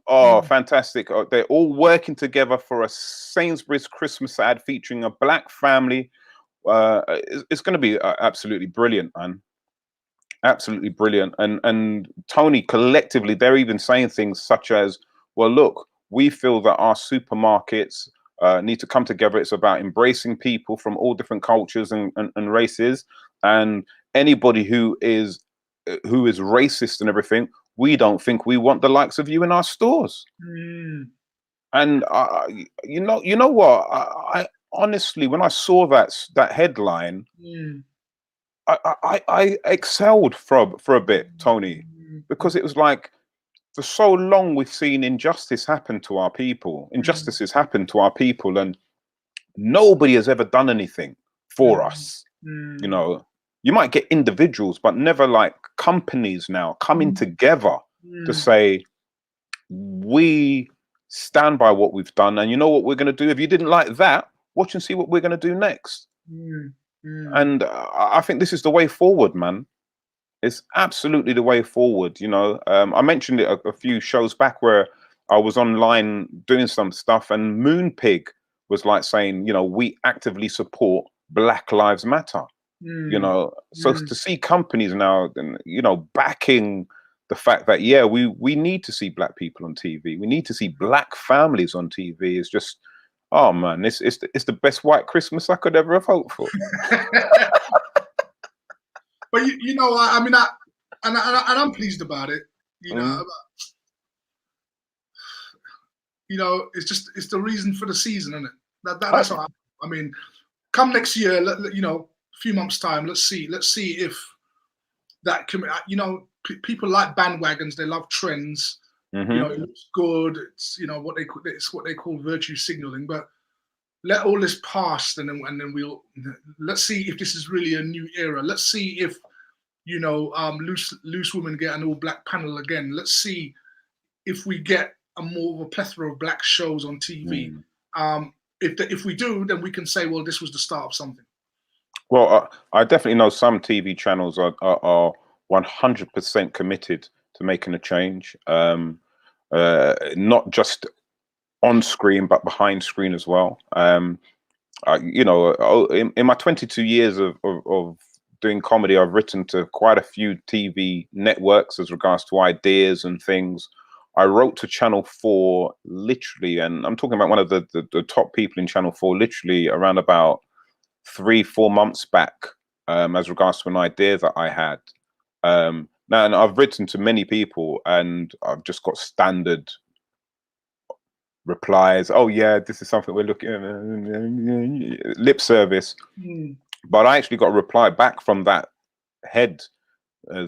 fantastic. They're all working together for a Sainsbury's Christmas ad featuring a black family. It's going to be absolutely brilliant, man. Absolutely brilliant. And Tony, collectively, they're even saying things such as, well, look, we feel that our supermarkets need to come together. It's about embracing people from all different cultures and races, and anybody who is racist and everything, we don't think we want the likes of you in our stores. And you know what? I honestly, when I saw that headline, I excelled for a bit, Tony, because it was like, for so long we've seen injustices happen to our people, and nobody has ever done anything for us. You know, you might get individuals, but never like companies now coming together to say, we stand by what we've done, and you know what we're going to do. If you didn't like that, watch and see what we're going to do next. And I think this is the way forward, man. It's absolutely the way forward. You know, I mentioned it a few shows back where I was online doing some stuff, and Moonpig was like saying, you know, we actively support Black Lives Matter. You know, so to see companies now, you know, backing the fact that, yeah, we need to see black people on TV. We need to see black families on TV. Is just, oh man, it's the best white Christmas I could ever have hoped for. But you know, I mean, I'm pleased about it. You know, you know, it's the reason for the season, isn't it? That's all. I mean, come next year, you know, a few months time, let's see if that can, you know, people like bandwagons. They love trends. You know, it looks good. It's, you know, it's what they call virtue signaling. But let all this pass, and then let's see if this is really a new era. Let's see if, you know, loose women get an all black panel again. Let's see if we get a more of a plethora of black shows on TV. If we do, then we can say, well, this was the start of something. Well, I definitely know some TV channels are 100% committed to making a change, not just on screen but behind screen as well. You know, in my 22 years of doing comedy, I've written to quite a few TV networks as regards to ideas and things. I wrote to Channel 4 literally, and I'm talking about one of the top people in Channel 4, literally around about 3-4 months back, as regards to an idea that I had. Now, and I've written to many people, and I've just got standard replies. Oh yeah, this is something we're looking at, lip service. But I actually got a reply back from that head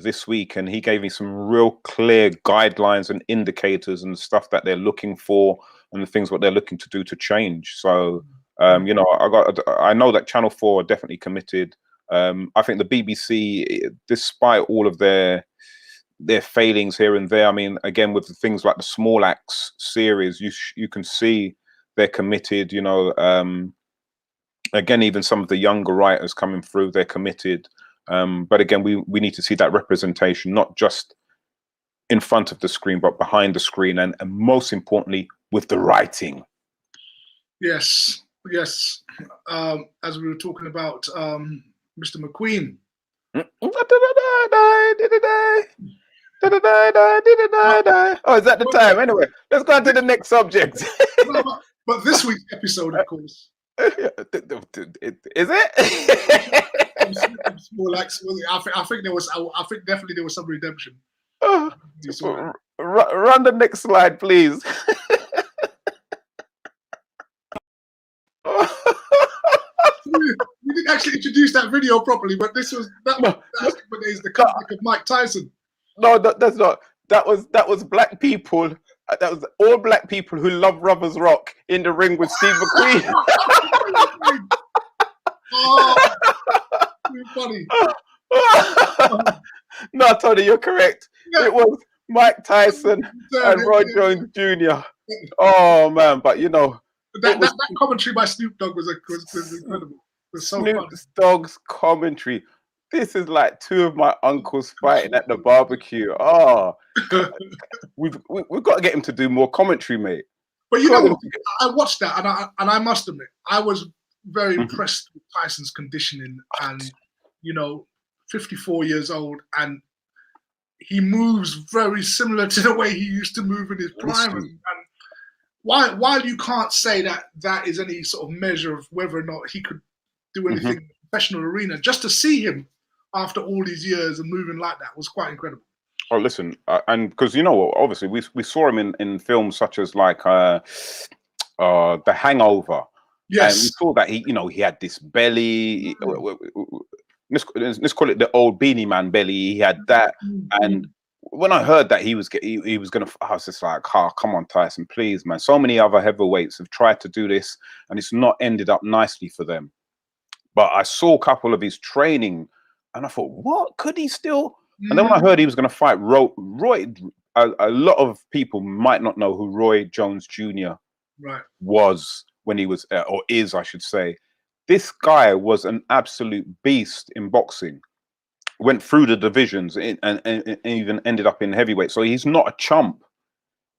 this week, and he gave me some real clear guidelines and indicators and stuff that they're looking for, and the things what they're looking to do to change. So you know, I know that Channel 4 are definitely committed. I think the BBC, despite all of their failings here and there, I mean, again, with the things like the Small Axe series, you can see they're committed. You know, again, even some of the younger writers coming through, they're committed. But again, we need to see that representation, not just in front of the screen, but behind the screen, and most importantly, with the writing. Yes. As we were talking about Mr. McQueen. Oh, is that the time? Anyway, let's go on to the next subject. But this week's episode, of course. Is it? More like, I think definitely there was some redemption. Run the next slide, please. We didn't actually introduce that video properly, but this was the comeback of Mike Tyson. No, that's not. That was black people. That was all black people who love Brothers Rock in the ring with Steve McQueen. Oh, funny. No, Tony, you're correct. Yeah. It was Mike Tyson and Roy Jones Jr. Oh man, but you know, that commentary by Snoop Dogg was incredible. It was so Snoop Dogg's commentary. This is like two of my uncles fighting at the barbecue. Oh, we've got to get him to do more commentary, mate. But you know, I watched that, and I must admit, I was very impressed with Tyson's conditioning, and you know, 54 years old, and he moves very similar to the way he used to move in his prime. And while you can't say that is any sort of measure of whether or not he could do anything in the professional arena, just to see him after all these years and moving like that was quite incredible. Oh, listen, and because you know, obviously we saw him in films such as like The Hangover. Yes, and we saw that he had this belly. Let's call it the old Beanie Man belly. He had that, and when I heard that he was gonna, I was just like, "Oh, come on, Tyson, please, man." So many other heavyweights have tried to do this, and it's not ended up nicely for them. But I saw a couple of his training, and I thought, what could he still? And then when I heard he was going to fight Roy, a lot of people might not know who Roy Jones Jr. was when he was, or is, I should say. This guy was an absolute beast in boxing. Went through the divisions and even ended up in heavyweight. So he's not a chump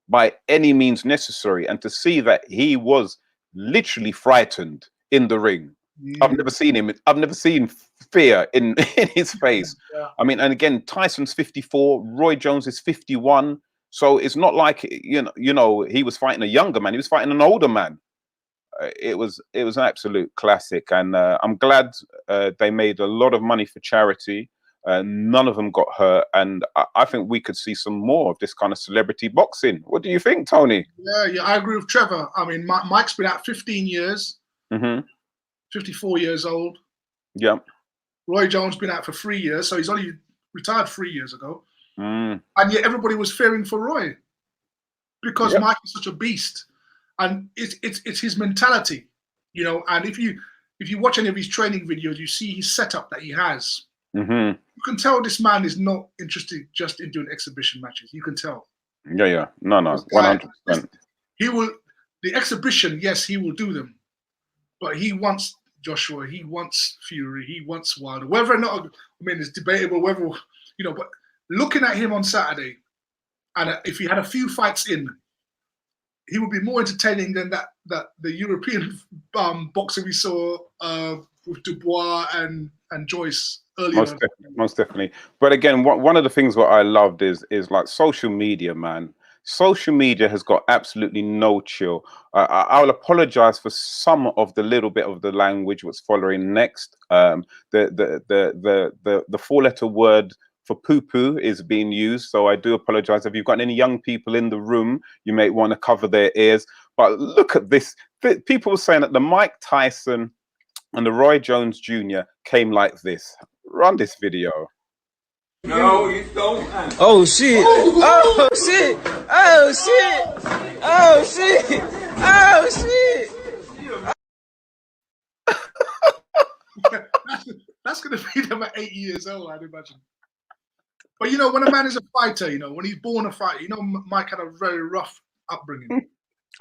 by any means necessary. And to see that he was literally frightened in the ring. I've never seen him. I've never seen fear in his face. I mean, and again, Tyson's 54, Roy Jones is 51. So it's not like you know he was fighting a younger man. He was fighting an older man. It was an absolute classic, and I'm glad they made a lot of money for charity. None of them got hurt, and I think we could see some more of this kind of celebrity boxing. What do you think, Tony? Yeah, I agree with Trevor. I mean, Mike's been out 15 years. 54 years old. Yeah. Roy Jones been out for 3 years, so he's only retired 3 years ago. Mm. And yet everybody was fearing for Roy because Yep. Mike is such a beast, and it's his mentality, you know. And if you watch any of his training videos, you see his setup that he has. Mm-hmm. You can tell this man is not interested just in doing exhibition matches. You can tell. Yeah. No, 100%. He will, the exhibition, yes, he will do them, but he wants Joshua, he wants Fury, he wants Wilder. Whether or not, I mean, it's debatable whether, you know, but looking at him on Saturday, and if he had a few fights in, he would be more entertaining than that the European boxer we saw with Dubois and Joyce earlier. Most definitely. But again, one of the things what I loved is like social media, man. Social media has got absolutely no chill. I'll apologize for some of the little bit of the language what's following next. The 4-letter word for poo-poo is being used, so I do apologize. If you've got any young people in the room, you may want to cover their ears. But look at this. People were saying that the Mike Tyson and the Roy Jones Jr. came like this. Run this video. No, you don't. Oh shit! Oh shit! Oh shit! Oh shit! Oh shit! That's going to be them at 8 years old, I'd imagine. But you know, when a man is a fighter, you know, when he's born a fighter, you know, Mike had a very rough upbringing.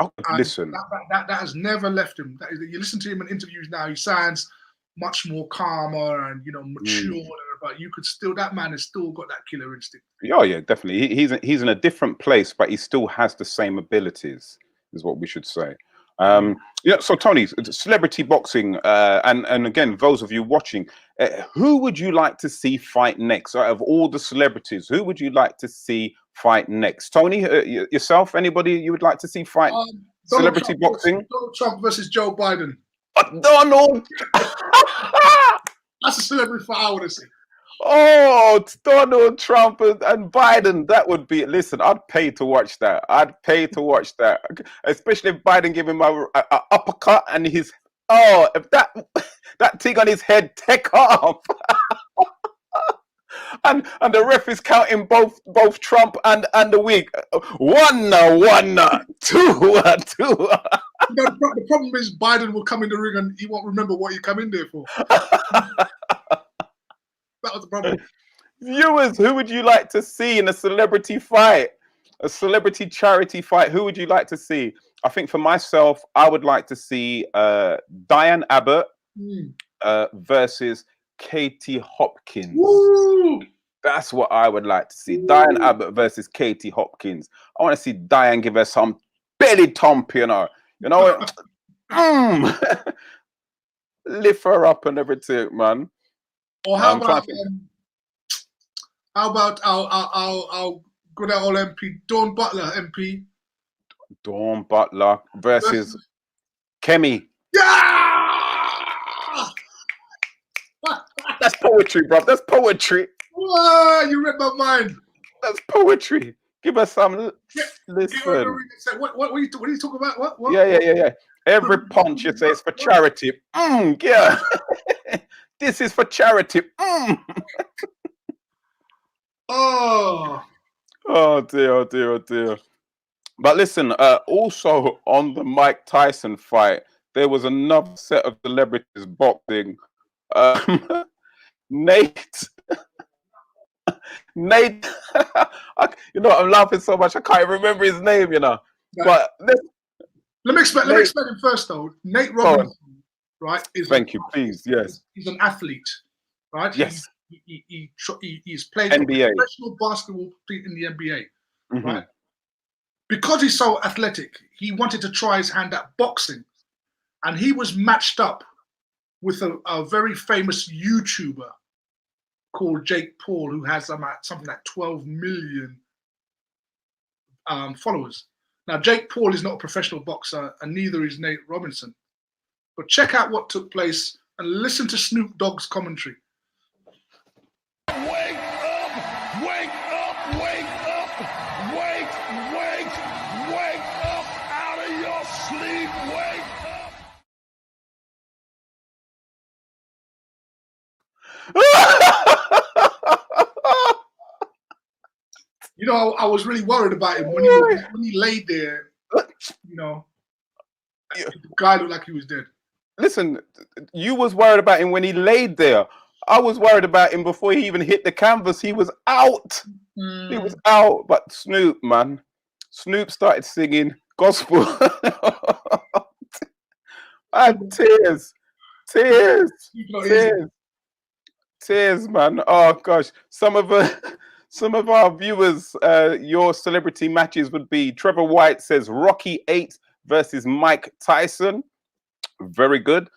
Oh, listen, that has never left him. You listen to him in interviews now; he sounds much more calmer and, you know, mature. But you could still, that man has still got that killer instinct. Oh yeah, definitely. He's in a different place, but he still has the same abilities, is what we should say. Yeah. So Tony, celebrity boxing, and again, those of you watching, who would you like to see fight next? Out of all the celebrities, who would you like to see fight next? Tony, yourself, anybody you would like to see fight celebrity boxing? Donald Trump versus Joe Biden. Donald. That's a celebrity fight I want to see. Oh, Donald Trump and Biden. That would be, listen, I'd pay to watch that. I'd pay to watch that. Especially if Biden give him a uppercut and his, oh, if that thing on his head take off. and the ref is counting both Trump and the weak. One, two. The problem is Biden will come in the ring and he won't remember what he come in there for. That was the problem. Viewers, who would you like to see in a celebrity fight? A celebrity charity fight? Who would you like to see? I think for myself, I would like to see Diane Abbott versus Katie Hopkins. Woo! That's what I would like to see. Diane Abbott versus Katie Hopkins. I want to see Diane give her some belly thump, you know. Lift her up and everything, man. Or how about our good old MP, Dawn Butler MP? Dawn Butler versus Kemi. Yeah! That's poetry, bro. That's poetry. Whoa, you read my mind. That's poetry. Give us some. Listen. What are you talking about? What? Yeah. Every punch you say is for charity. Yeah. This is for charity. Oh dear. But listen, also on the Mike Tyson fight, there was another set of celebrities boxing. Nate, you know, I'm laughing so much I can't remember his name, you know. But let me explain him first, though. Nate Robinson, right? Thank you, please. Yes, he's an athlete, right? Yes, he's played NBA. Professional basketball in the NBA, right? Because he's so athletic, he wanted to try his hand at boxing, and he was matched up with a very famous YouTuber called Jake Paul, who has something like 12 million followers. Now, Jake Paul is not a professional boxer, and neither is Nate Robinson. But check out what took place and listen to Snoop Dogg's commentary. You know, I was really worried about him when he laid there. You know, the guy looked like he was dead. Listen, you was worried about him when he laid there. I was worried about him before he even hit the canvas. He was out. He was out. But Snoop, man, Snoop started singing gospel. I had tears, man. Oh gosh, some of our viewers, your celebrity matches would be Trevor White says Rocky 8 versus Mike Tyson. Very good.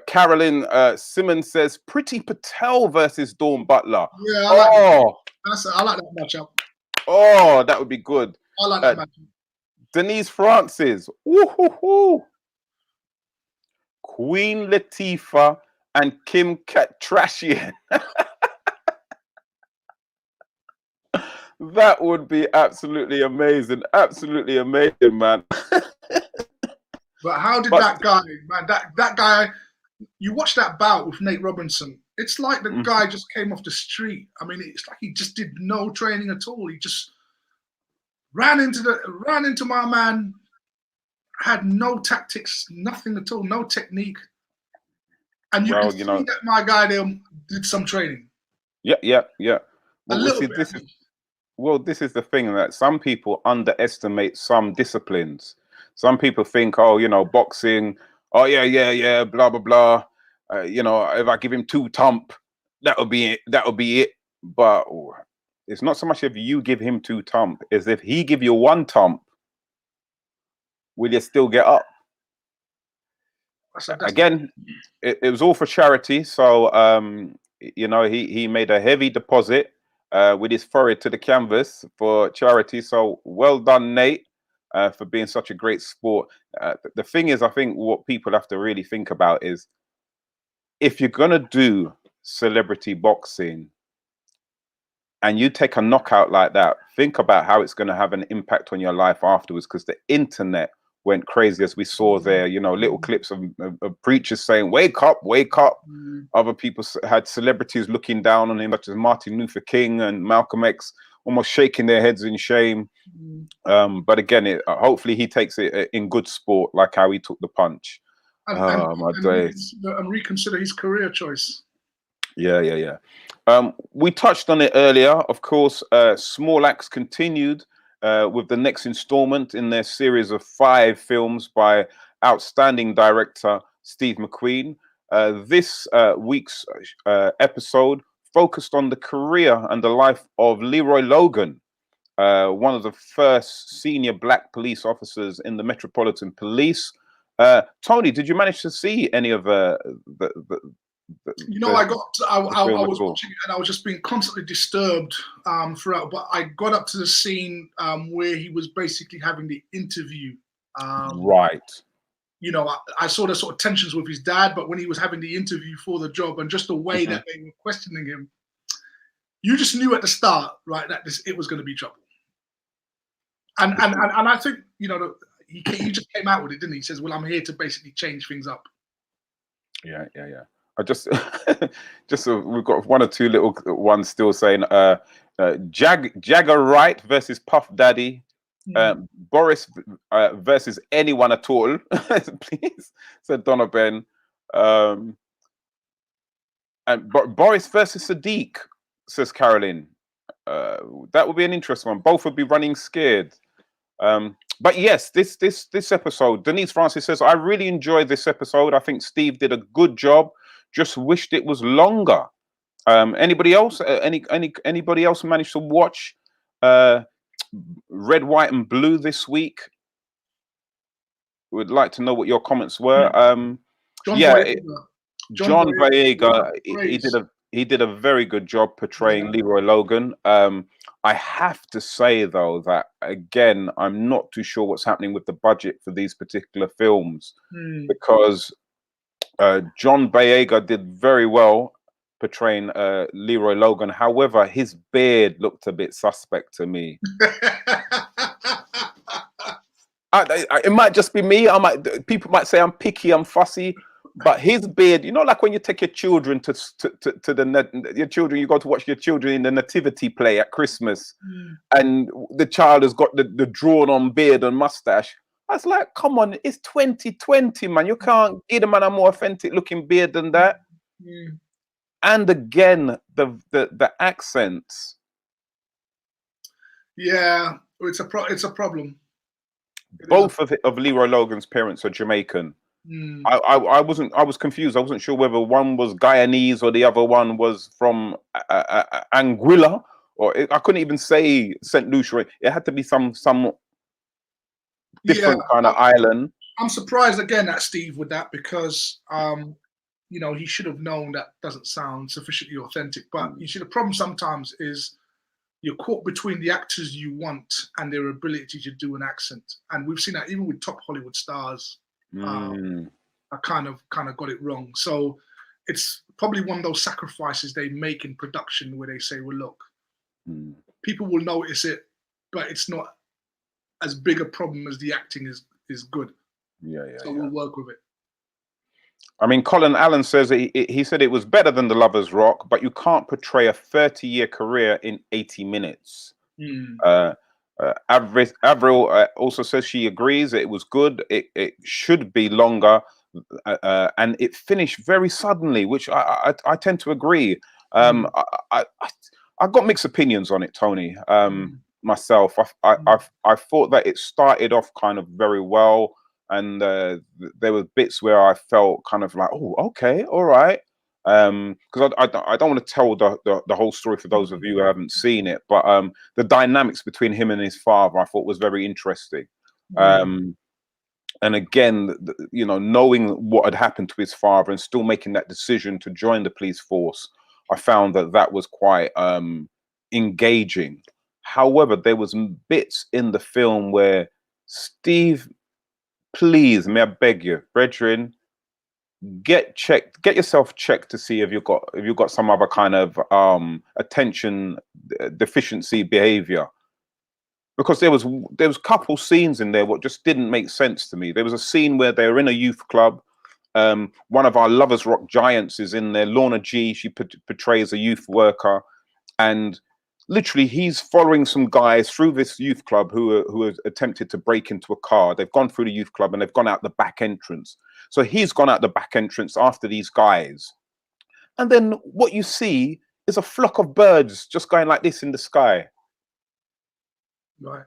Carolyn Simmons says Pretty Patel versus Dawn Butler. Yeah, I like that matchup. Oh, that would be good. I like that matchup. Denise Francis. Woo-hoo-hoo. Queen Latifah and Kim Kardashian. That would be absolutely amazing. Absolutely amazing, man. But how did that guy, man, that guy, you watch that bout with Nate Robinson, it's like the guy just came off the street. I mean, it's like he just did no training at all. He just ran into my man, had no tactics, nothing at all, no technique. And you can see that my guy there did some training. Yeah. Well, this is the thing, that some people underestimate some disciplines. Some people think, oh, you know, boxing, oh, yeah, blah, blah, blah. You know, if I give him 2 thump, that'll be it. But it's not so much if you give him 2 thump, as if he give you 1 thump, will you still get up? Again, it was all for charity. So, you know, he made a heavy deposit with his forehead to the canvas for charity. So well done, Nate, for being such a great sport. The thing is, I think what people have to really think about is, if you're going to do celebrity boxing and you take a knockout like that, think about how it's going to have an impact on your life afterwards, because the internet went crazy, as we saw there. You know, little clips of preachers saying, wake up, wake up. Other people had celebrities looking down on him, such as Martin Luther King and Malcolm X, almost shaking their heads in shame. But again, hopefully he takes it in good sport, like how he took the punch. And reconsider his career choice. Yeah. We touched on it earlier. Of course, Small Axe continued with the next installment in their series of 5 films by outstanding director Steve McQueen. This week's episode focused on the career and the life of Leroy Logan, one of the first senior black police officers in the Metropolitan Police. Tony, did you manage to see any of I was watching it and I was just being constantly disturbed throughout. But I got up to the scene where he was basically having the interview. Right. You know, I saw the sort of tensions with his dad, but when he was having the interview for the job and just the way that they were questioning him, you just knew at the start, right, that it was going to be trouble. And I think, you know, he just came out with it, didn't he? He says, "Well, I'm here to basically change things up." Yeah. I just we've got 1 or 2 little ones still saying Jagger Wright versus Puff Daddy, Boris versus anyone at all, please, said Donovan, and Boris versus Sadiq, says Carolyn. That would be an interesting one. Both would be running scared. But yes, this episode, Denise Francis says, I really enjoyed this episode. I think Steve did a good job. Just wished it was longer. Anybody else? Anybody else managed to watch Red, White, and Blue this week? Would like to know what your comments were. John Boyega, he did a very good job portraying Leroy Logan. I have to say though that again, I'm not too sure what's happening with the budget for these particular films, because John Boyega did very well portraying Leroy Logan. However, his beard looked a bit suspect to me. It might just be me. People might say I'm picky, I'm fussy, But his beard, you know, like when you take your children to your children, you go to watch your children in the nativity play at Christmas, and the child has got the drawn on beard and mustache. I was like, come on, it's 2020, man. You can't give a man a more authentic looking beard than that. And again, the accents. Yeah, it's a problem. Both of Leroy Logan's parents are Jamaican. I was confused. I wasn't sure whether one was Guyanese or the other one was from Anguilla, or I couldn't even say St. Lucia. It had to be some different kind of island. I'm surprised again at Steve with that, because you know, he should have known that doesn't sound sufficiently authentic. But you see, the problem sometimes is you're caught between the actors you want and their ability to do an accent, and we've seen that even with top Hollywood stars. I kind of got it wrong. So it's probably one of those sacrifices they make in production where they say, well, look, people will notice it, but it's not as big a problem as the acting is good. So we'll work with it. I mean, Colin Allen says he said it was better than The Lovers Rock, but you can't portray a 30-year career in 80 minutes. Avril also says she agrees it was good. It should be longer, and it finished very suddenly, which I tend to agree. I got mixed opinions on it, Tony. Myself, I thought that it started off kind of very well, and there were bits where I felt kind of like, oh, okay, all right. Because I don't want to tell the whole story for those of you who haven't seen it, but the dynamics between him and his father I thought was very interesting. And again, you know, knowing what had happened to his father and still making that decision to join the police force, I found that was quite engaging. However, there was bits in the film where, Steve, please, may I beg you, brethren, get yourself checked to see if you've got some other kind of attention deficiency behavior, because there was a couple scenes in there what just didn't make sense to me. There was a scene where they were in a youth club. One of our Lovers Rock giants is in there, Lorna G. She portrays a youth worker, and literally he's following some guys through this youth club who have attempted to break into a car. They've gone through the youth club and they've gone out the back entrance. So he's gone out the back entrance after these guys. And then what you see is a flock of birds just going like this in the sky. Right.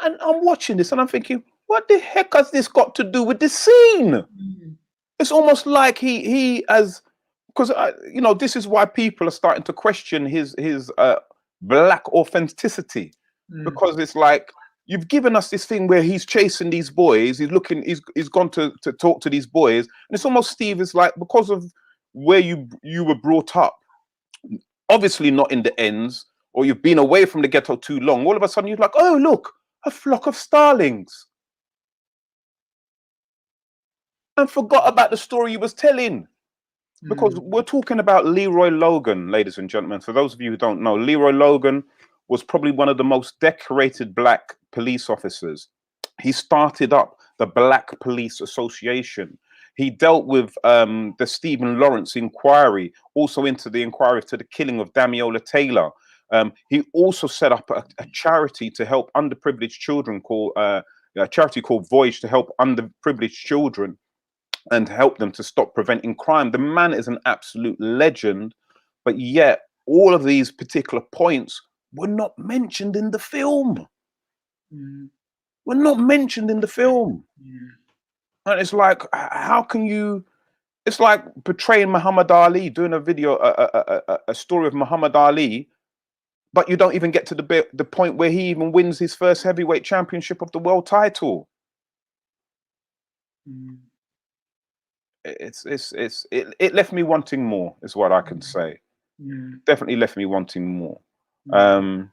And I'm watching this and I'm thinking, what the heck has this got to do with this scene? It's almost like he has, because you know, this is why people are starting to question his black authenticity, because it's like, you've given us this thing where he's chasing these boys, he's gone to talk to these boys, and it's almost, Steve, is like, because of where you were brought up, obviously not in the ends, or you've been away from the ghetto too long, all of a sudden you're like, oh look, a flock of starlings, and forgot about the story you was telling. Because we're talking about Leroy Logan, ladies and gentlemen. For those of you who don't know, Leroy Logan was probably one of the most decorated black police officers. He started up the Black Police Association. He dealt with the Stephen Lawrence inquiry, also into the inquiry to the killing of Damiola Taylor. He also set up a charity to help underprivileged children, called a charity called Voyage, to help underprivileged children and help them to stop preventing crime. The man is an absolute legend, but yet all of these particular points were not mentioned in the film. Were not mentioned in the film. And it's like, how can you, it's like portraying Muhammad Ali, doing a video, a story of Muhammad Ali, but you don't even get to the point where he even wins his first heavyweight championship of the world title. It left me wanting more, is what I can say. Definitely left me wanting more. Our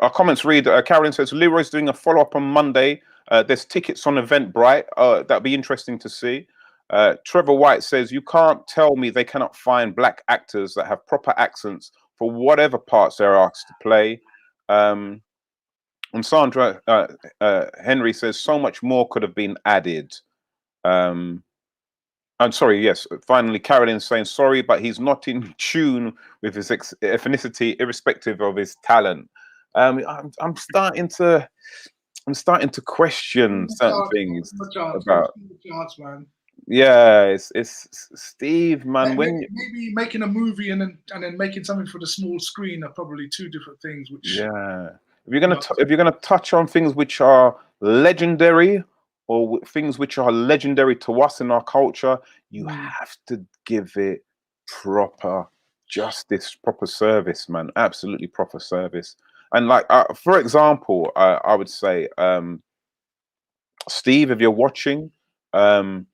comments read, Carolyn says, Leroy's doing a follow-up on Monday. There's tickets on Eventbrite. That'd be interesting to see. Trevor White says, you can't tell me they cannot find black actors that have proper accents for whatever parts they're asked to play. And Sandra Henry says so much more could have been added. I'm sorry, yes. Finally, Carolyn saying sorry, but he's not in tune with his ethnicity, irrespective of his talent. I'm starting to question certain things about. Yeah, it's Steve, man. Maybe making a movie and then making something for the small screen are probably two different things. Which if you're gonna touch on things which are legendary or things which are legendary to us in our culture, you have to give it proper justice, proper service, man. Absolutely proper service. And like, for example, I would say, Steve, if you're watching, I'm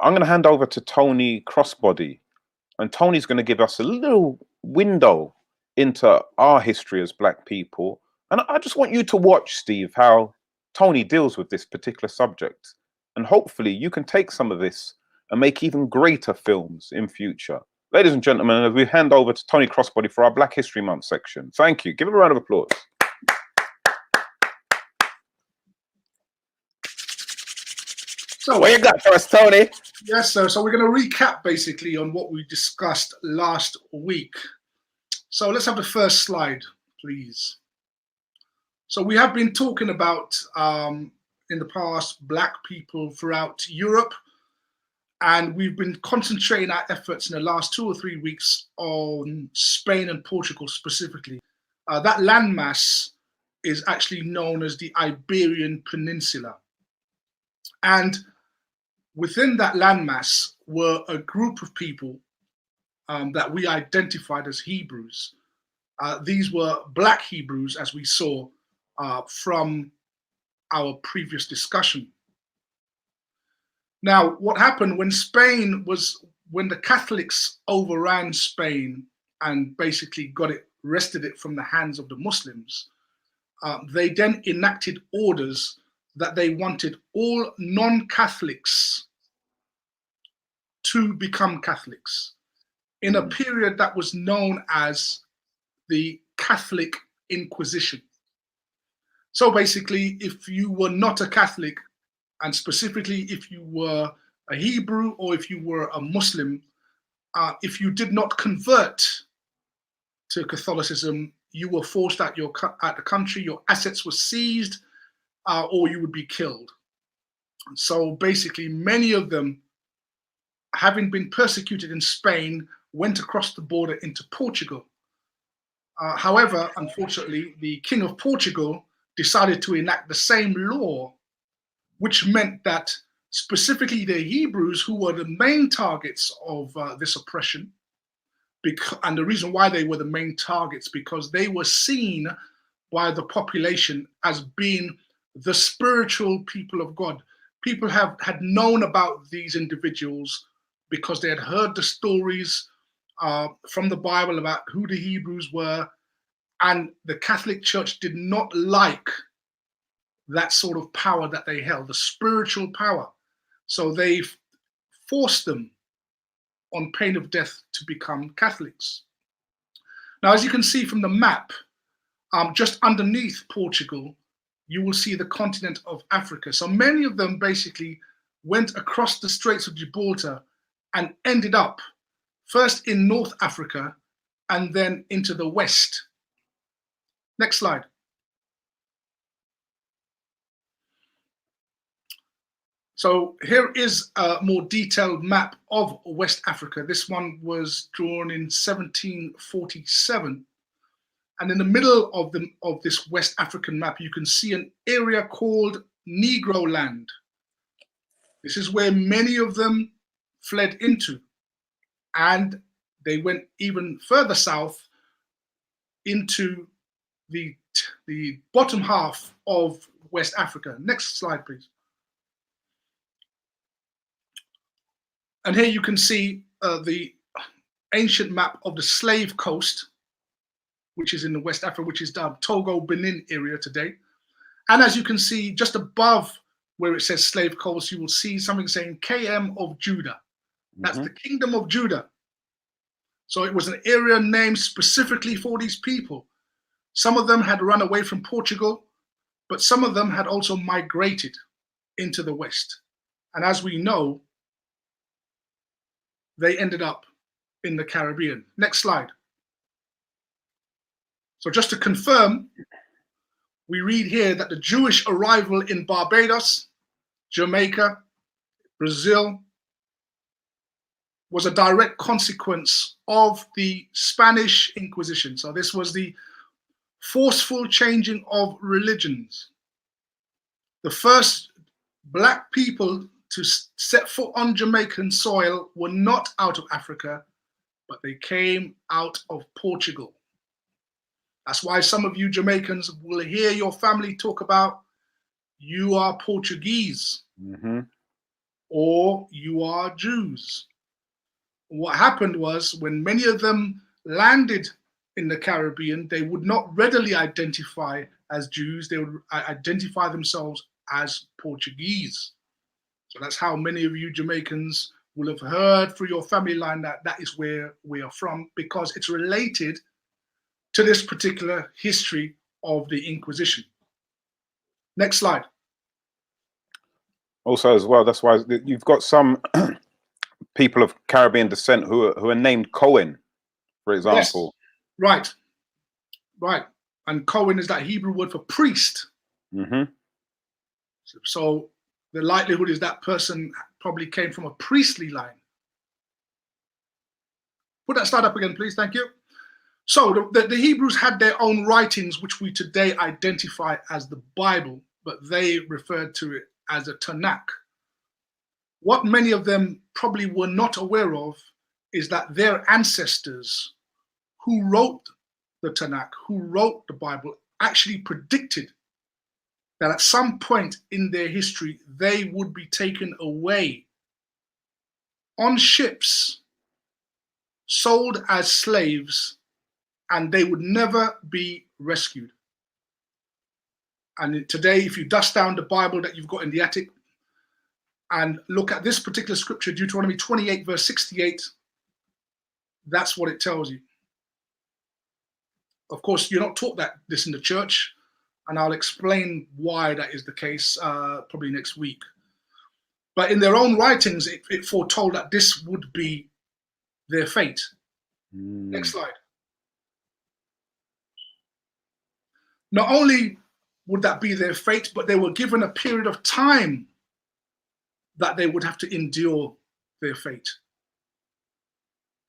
going to hand over to Tony Crossbody, and Tony's going to give us a little window into our history as Black people. And I just want you to watch, Steve, how Tony deals with this particular subject. And hopefully you can take some of this and make even greater films in future. Ladies and gentlemen, as we hand over to Tony Crossbody for our Black History Month section. Thank you. Give him a round of applause. So what you got for us, Tony? Yes, sir. So we're going to recap basically on what we discussed last week. So let's have the first slide, please. So we have been talking about, in the past, Black people throughout Europe. And we've been concentrating our efforts in the last 2 or 3 weeks on Spain and Portugal specifically. That landmass is actually known as the Iberian Peninsula. And within that landmass were a group of people that we identified as Hebrews. These were Black Hebrews, as we saw from our previous discussion. Now, what happened when the Catholics overran Spain and basically wrested it from the hands of the Muslims, they then enacted orders that they wanted all non-Catholics to become Catholics in a period that was known as the Catholic Inquisition. So basically, if you were not a Catholic, and specifically if you were a Hebrew or if you were a Muslim, if you did not convert to Catholicism, you were forced out the country, your assets were seized, or you would be killed. So basically, many of them, having been persecuted in Spain, went across the border into Portugal. However, unfortunately, the King of Portugal decided to enact the same law, which meant that specifically the Hebrews, who were the main targets of this oppression, and the reason why they were the main targets, because they were seen by the population as being the spiritual people of God. People had known about these individuals because they had heard the stories from the Bible about who the Hebrews were, and the Catholic Church did not like that sort of power that they held, the spiritual power. So they forced them on pain of death to become Catholics. Now, as you can see from the map, just underneath Portugal, you will see the continent of Africa. So many of them basically went across the Straits of Gibraltar and ended up first in North Africa and then into the West. Next slide. So here is a more detailed map of West Africa. This one was drawn in 1747. And in the middle of this West African map, you can see an area called Negro Land. This is where many of them fled into. And they went even further south into the bottom half of West Africa. Next slide, please. And here you can see the ancient map of the Slave Coast, which is in the West Africa, which is the Togo, Benin area today. And as you can see, just above where it says Slave Coast, you will see something saying KM of Judah. That's the Kingdom of Judah. So it was an area named specifically for these people. Some of them had run away from Portugal. but some of them had also migrated into the West. And as we know, they ended up in the Caribbean. Next slide. So just to confirm, we read here that the Jewish arrival in Barbados, Jamaica, Brazil, was a direct consequence of the Spanish Inquisition. So this was the forceful changing of religions. The first Black people to set foot on Jamaican soil were not out of Africa, but they came out of Portugal. That's why some of you Jamaicans will hear your family talk about, you are Portuguese, or you are Jews. What happened was, when many of them landed in the Caribbean, they would not readily identify as Jews. They would identify themselves as Portuguese. So that's how many of you Jamaicans will have heard through your family line that that is where we are from, because it's related to this particular history of the Inquisition. Next slide. Also, as well, that's why you've got some people of Caribbean descent who are named Cohen, for example. Yes. Right. And Cohen is that Hebrew word for priest. So the likelihood is that person probably came from a priestly line. Put that slide up again, please. Thank you. So the Hebrews had their own writings, which we today identify as the Bible, but they referred to it as a Tanakh. What many of them probably were not aware of is that their ancestors who wrote the Tanakh, who wrote the Bible, actually predicted that at some point in their history, they would be taken away on ships, sold as slaves, and they would never be rescued. And today, if you dust down the Bible that you've got in the attic and look at this particular scripture, Deuteronomy 28, verse 68, that's what it tells you. Of course, you're not taught this in the church, and I'll explain why that is the case probably next week. But in their own writings, it foretold that this would be their fate. Next slide. Not only would that be their fate, but they were given a period of time that they would have to endure their fate.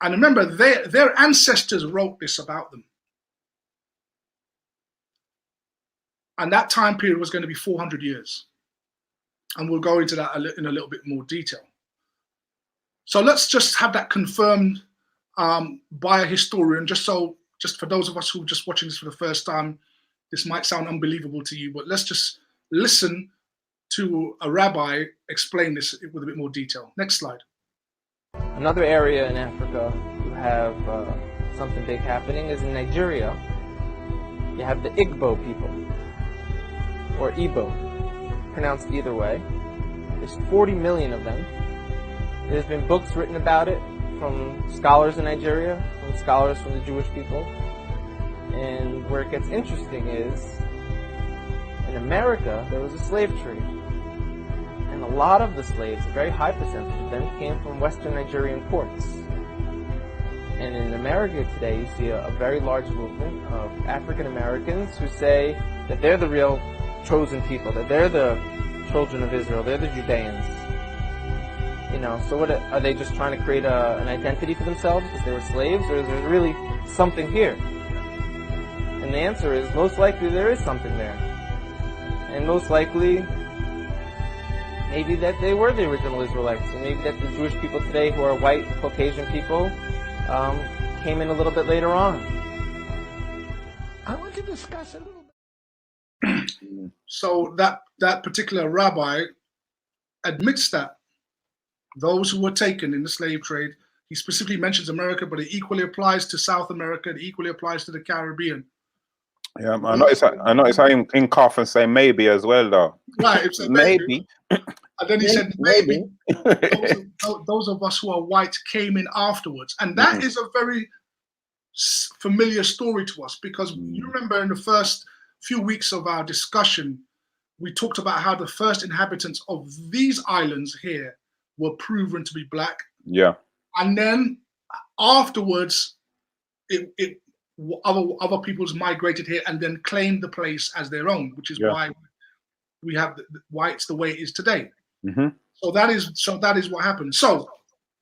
And remember, their ancestors wrote this about them. And that time period was going to be 400 years. And we'll go into that in a little bit more detail. So let's just have that confirmed by a historian, just for those of us who are just watching this for the first time. This might sound unbelievable to you, but let's just listen to a rabbi explain this with a bit more detail. Next slide. Another area in Africa you have something big happening is in Nigeria. You have the Igbo people, or Igbo, pronounced either way. There's 40 million of them. There's been books written about it from scholars in Nigeria, from scholars from the Jewish people. And where it gets interesting is, in America, there was a slave trade. And a lot of the slaves, a very high percentage of them, came from Western Nigerian ports. And in America today, you see a very large movement of African Americans who say that they're the real chosen people, that they're the children of Israel, they're the Judeans. You know, so what are they just trying to create an identity for themselves because they were slaves, or is there really something here? And the answer is, most likely there is something there. And most likely, maybe that they were the original Israelites, and maybe that the Jewish people today, who are white Caucasian people, came in a little bit later on. I want to discuss a little bit. So that particular rabbi admits that those who were taken in the slave trade, he specifically mentions America, but it equally applies to South America, it equally applies to the Caribbean. Yeah, I noticed how in Coffin say maybe as well, though. Right, it's maybe. And then he said maybe those of us who are white came in afterwards. And that is a very familiar story to us, because you remember in the first few weeks of our discussion, we talked about how the first inhabitants of these islands here were proven to be black. Yeah. And then afterwards, other peoples migrated here and then claimed the place as their own, which is why we have why it's the way it is today. Mm-hmm. So that is what happened. So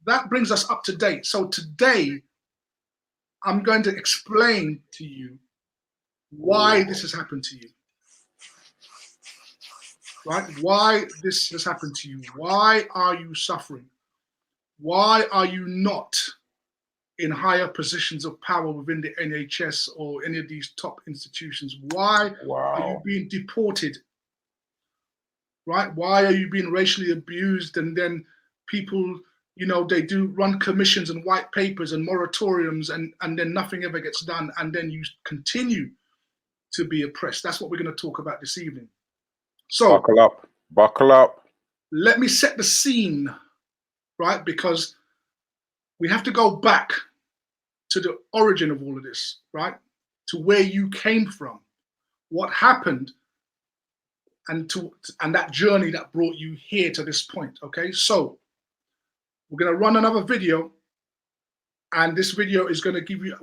that brings us up to date. So today, I'm going to explain to you why this has happened to you. Right? Why this has happened to you. Why are you suffering? Why are you not in higher positions of power within the NHS or any of these top institutions? Why are you being deported? Right? Why are you being racially abused? And then people, you know, they do run commissions and white papers and moratoriums, and then nothing ever gets done. And then you continue to be oppressed. That's what we're going to talk about this evening. So buckle up. Let me set the scene, right? Because we have to go back to the origin of all of this, right? To where you came from, what happened, and that journey that brought you here to this point. Okay, so we're gonna run another video, and this video is gonna give you.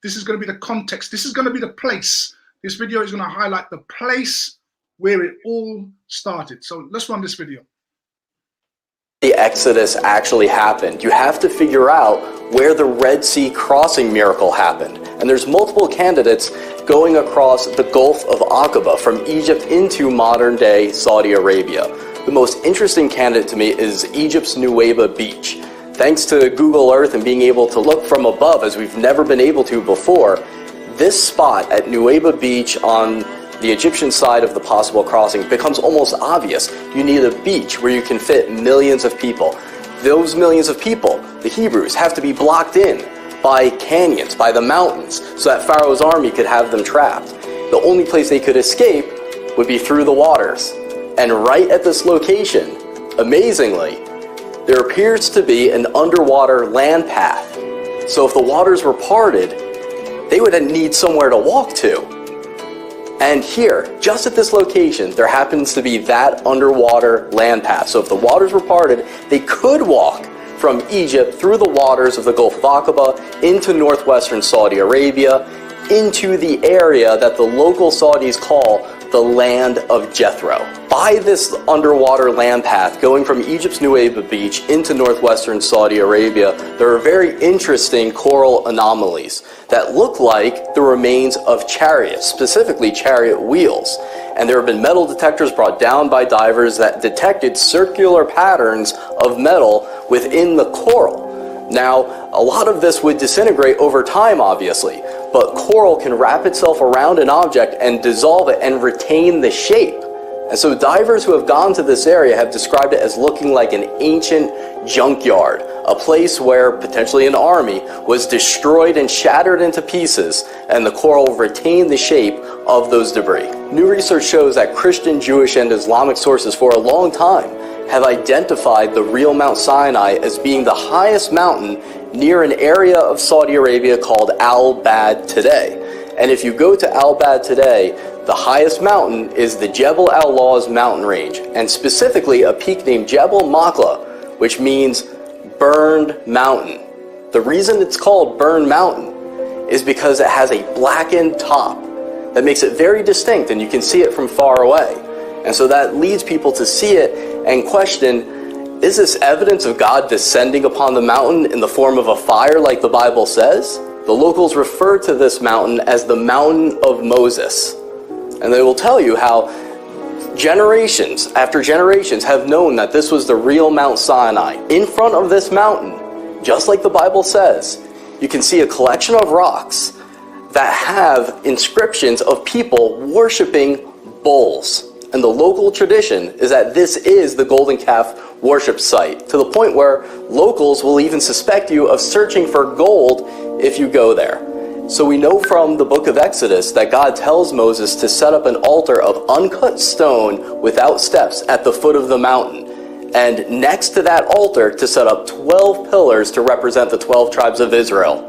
This is gonna be the context. This is gonna be the place. This video is gonna highlight the place where it all started. So let's run this video. The Exodus actually happened. You have to figure out where the Red Sea crossing miracle happened. And there's multiple candidates going across the Gulf of Aqaba from Egypt into modern day Saudi Arabia. The most interesting candidate to me is Egypt's Nueva beach. Thanks to Google Earth and being able to look from above as we've never been able to before, this spot at Nueva beach on the Egyptian side of the possible crossing becomes almost obvious. You need a beach where you can fit millions of people. Those millions of people, the Hebrews, have to be blocked in by canyons, by the mountains, so that Pharaoh's army could have them trapped. The only place they could escape would be through the waters. And right at this location, amazingly, there appears to be an underwater land path. So if the waters were parted, they would need somewhere to walk to. And here, just at this location, there happens to be that underwater land path. So if the waters were parted, they could walk from Egypt through the waters of the Gulf of Aqaba into northwestern Saudi Arabia, into the area that the local Saudis call the land of Jethro. By this underwater land path going from Egypt's Nueva beach into northwestern Saudi Arabia, there are very interesting coral anomalies that look like the remains of chariots, specifically chariot wheels. And there have been metal detectors brought down by divers that detected circular patterns of metal within the coral. Now, a lot of this would disintegrate over time, obviously, but coral can wrap itself around an object and dissolve it and retain the shape. And so divers who have gone to this area have described it as looking like an ancient junkyard, a place where potentially an army was destroyed and shattered into pieces, and the coral retained the shape of those debris. New research shows that Christian, Jewish, and Islamic sources for a long time have identified the real Mount Sinai as being the highest mountain near an area of Saudi Arabia called Al-Bad today. And if you go to Al-Bad today, the highest mountain is the Jebel al-Lawz mountain range, and specifically a peak named Jebel Makla, which means burned mountain. The reason it's called burned mountain is because it has a blackened top that makes it very distinct, and you can see it from far away. And so that leads people to see it and question, is this evidence of God descending upon the mountain in the form of a fire like the Bible says? The locals refer to this mountain as the Mountain of Moses. And they will tell you how generations after generations have known that this was the real Mount Sinai. In front of this mountain, just like the Bible says, you can see a collection of rocks that have inscriptions of people worshiping bulls. And the local tradition is that this is the golden calf worship site, to the point where locals will even suspect you of searching for gold if you go there. So we know from the book of Exodus that God tells Moses to set up an altar of uncut stone without steps at the foot of the mountain, and next to that altar to set up 12 pillars to represent the 12 tribes of Israel.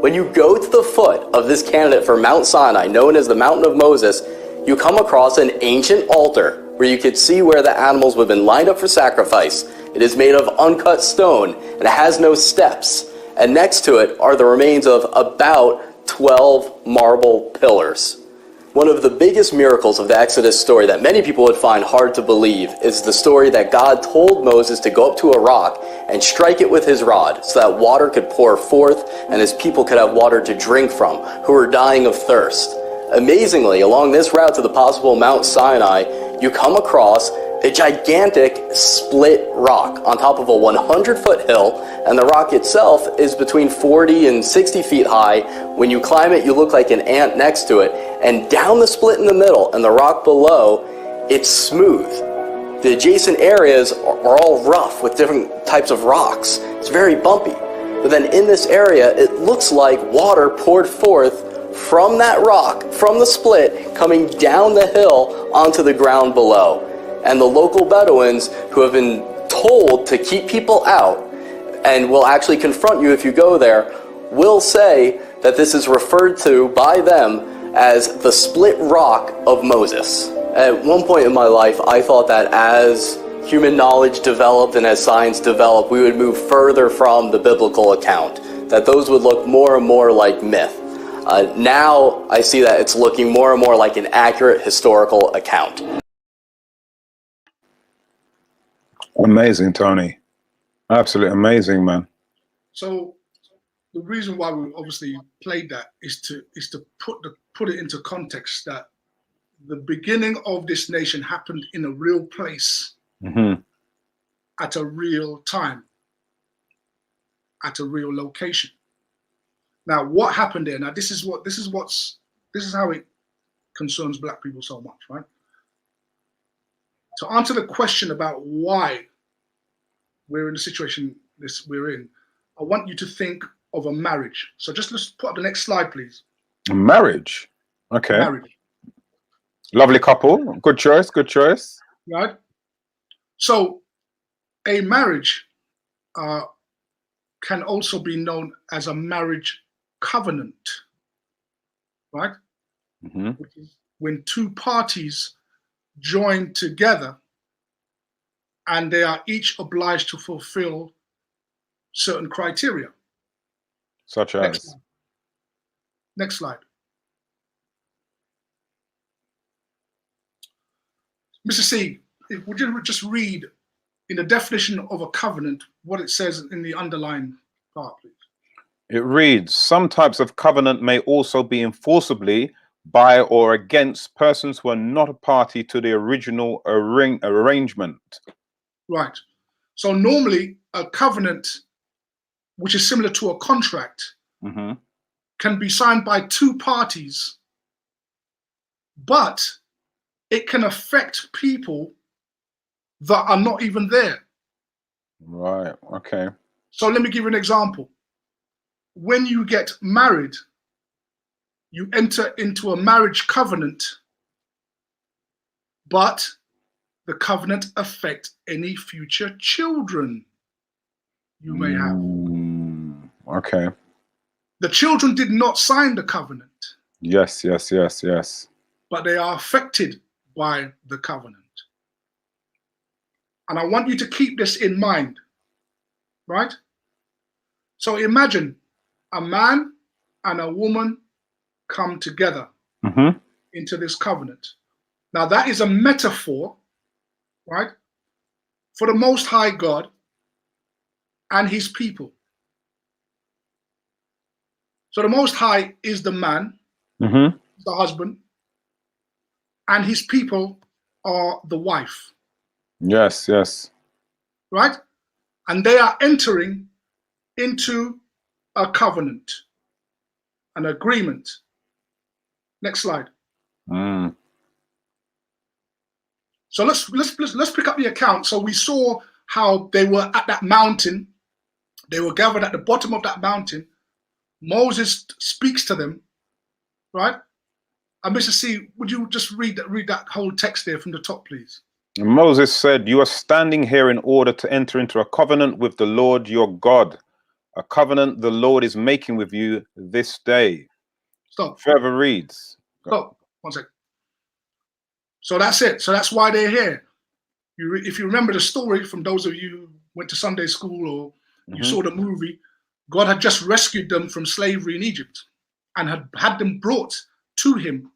When you go to the foot of this candidate for Mount Sinai, known as the Mountain of Moses, you come across an ancient altar where you could see where the animals would have been lined up for sacrifice. It is made of uncut stone, and it has no steps. And next to it are the remains of about 12 marble pillars. One of the biggest miracles of the Exodus story that many people would find hard to believe is the story that God told Moses to go up to a rock and strike it with his rod so that water could pour forth and his people could have water to drink from, who were dying of thirst. Amazingly, along this route to the possible Mount Sinai, you come across a gigantic split rock on top of a 100-foot hill, and the rock itself is between 40 and 60 feet high. When you climb it, you look like an ant next to it, and down the split in the middle and the rock below, it's smooth. The adjacent areas are all rough with different types of rocks. It's very bumpy. But then in this area, it looks like water poured forth from that rock, from the split, coming down the hill onto the ground below. And the local Bedouins, who have been told to keep people out and will actually confront you if you go there, will say that this is referred to by them as the split rock of Moses. At one point in my life, I thought that as human knowledge developed and as science developed, we would move further from the biblical account, that those would look more and more like myth. Now I see that it's looking more and more like an accurate historical account. Amazing, Tony. Absolutely amazing, man. So the reason why we obviously played that is to put it into context that the beginning of this nation happened in a real place, at a real time, at a real location. Now, what happened there? Now, this is how it concerns Black people so much, right? To answer the question about why we're in the situation we're in, I want you to think of a marriage. So let's put up the next slide, please. A marriage. Okay. Marriage. Lovely couple. Good choice. Good choice. Right. So a marriage can also be known as a marriage covenant, right? Which is when two parties join together and they are each obliged to fulfill certain criteria. Such as? Next slide. Mr. C, would you just read in the definition of a covenant what it says in the underlined part, please? It reads, some types of covenant may also be enforceably by or against persons who are not a party to the original arrangement. Right. So normally a covenant, which is similar to a contract, can be signed by two parties, but it can affect people that are not even there. Right. Okay. So let me give you an example. When you get married, you enter into a marriage covenant, but the covenant affects any future children you may have. Okay. The children did not sign the covenant. Yes. But they are affected by the covenant. And I want you to keep this in mind, right? So imagine a man and a woman come together into this covenant. Now that is a metaphor, right, for the Most High God and his people. So the Most High is the man, the husband, and his people are the wife. Yes. Right? And they are entering into a covenant, an agreement. Next slide. So let's pick up the account. So we saw how they were at that mountain. They were gathered at the bottom of that mountain. Moses speaks to them, right? And Mr. C, would you just read that whole text there from the top, please? Moses said, you are standing here in order to enter into a covenant with the Lord your God, a covenant the Lord is making with you this day. Stop. Further reads. Stop. 1 second. So that's it. So that's why they're here. If you remember the story, from those of you who went to Sunday school or you saw the movie, God had just rescued them from slavery in Egypt and had them brought to him,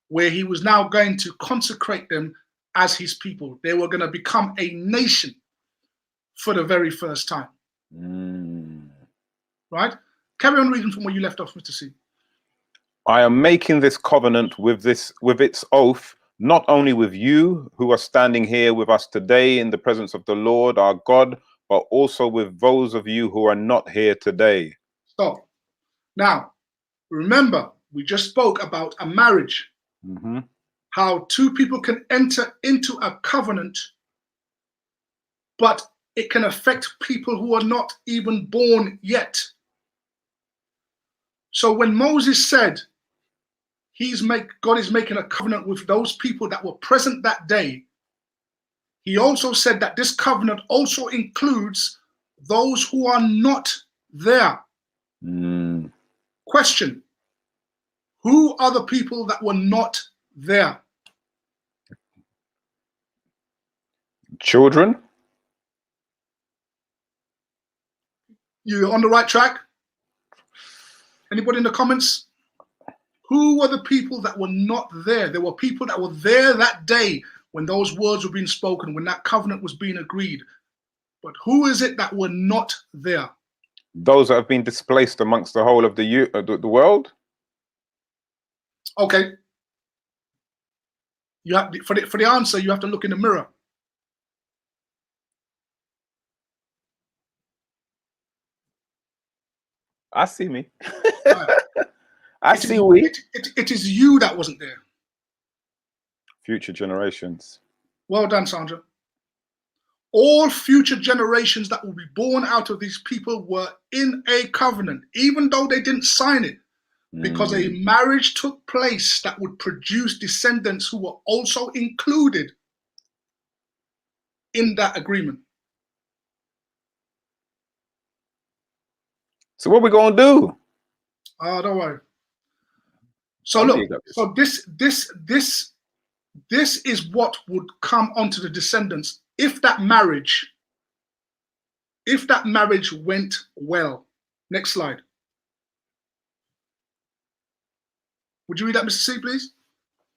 where he was now going to consecrate them as his people. They were going to become a nation for the very first time. Right? Carry on reading from where you left off, Mr. C. I am making this covenant with its oath, not only with you who are standing here with us today in the presence of the Lord our God, but also with those of you who are not here today. Stop. Now, remember, we just spoke about a marriage. How two people can enter into a covenant, but it can affect people who are not even born yet. So when Moses said God is making a covenant with those people that were present that day, he also said that this covenant also includes those who are not there. Question: who are the people that were not there? Children. You're on the right track? Anybody in the comments? Who were the people that were not there? There were people that were there that day when those words were being spoken, when that covenant was being agreed. But who is it that were not there? Those that have been displaced amongst the whole of the world. Okay. You have for the answer, you have to look in the mirror. I see me. Right. It is you that wasn't there. Future generations. Well done, Sandra. All future generations that will be born out of these people were in a covenant, even though they didn't sign it, because a marriage took place that would produce descendants who were also included in that agreement. So what we gonna do? Don't worry. So look, so this is what would come onto the descendants if that marriage went well. Next slide. Would you read that, Mr. C, please?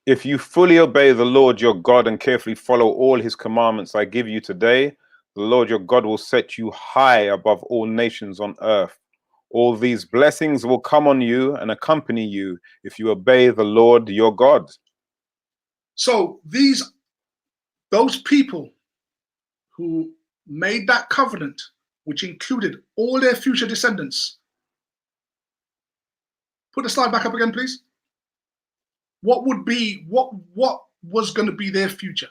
If you fully obey the Lord your God and carefully follow all his commandments I give you today, the Lord your God will set you high above all nations on earth. All these blessings will come on you and accompany you if you obey the Lord your God. So those people who made that covenant, which included all their future descendants. Put the slide back up again, please. What was going to be their future?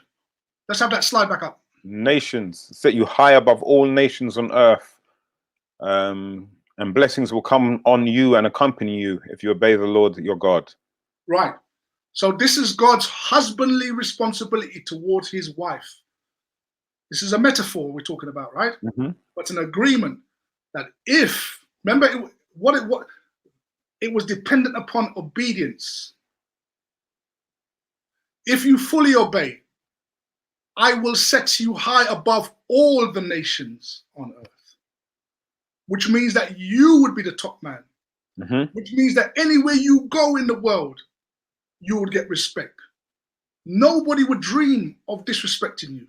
Let's have that slide back up. Nations, set you high above all nations on earth. And blessings will come on you and accompany you if you obey the Lord your God. Right. So this is God's husbandly responsibility towards his wife. This is a metaphor we're talking about, right? But an agreement that if, remember, it was dependent upon obedience. If you fully obey, I will set you high above all the nations on earth. Which means that you would be the top man. Which means that anywhere you go in the world, you would get respect. Nobody would dream of disrespecting you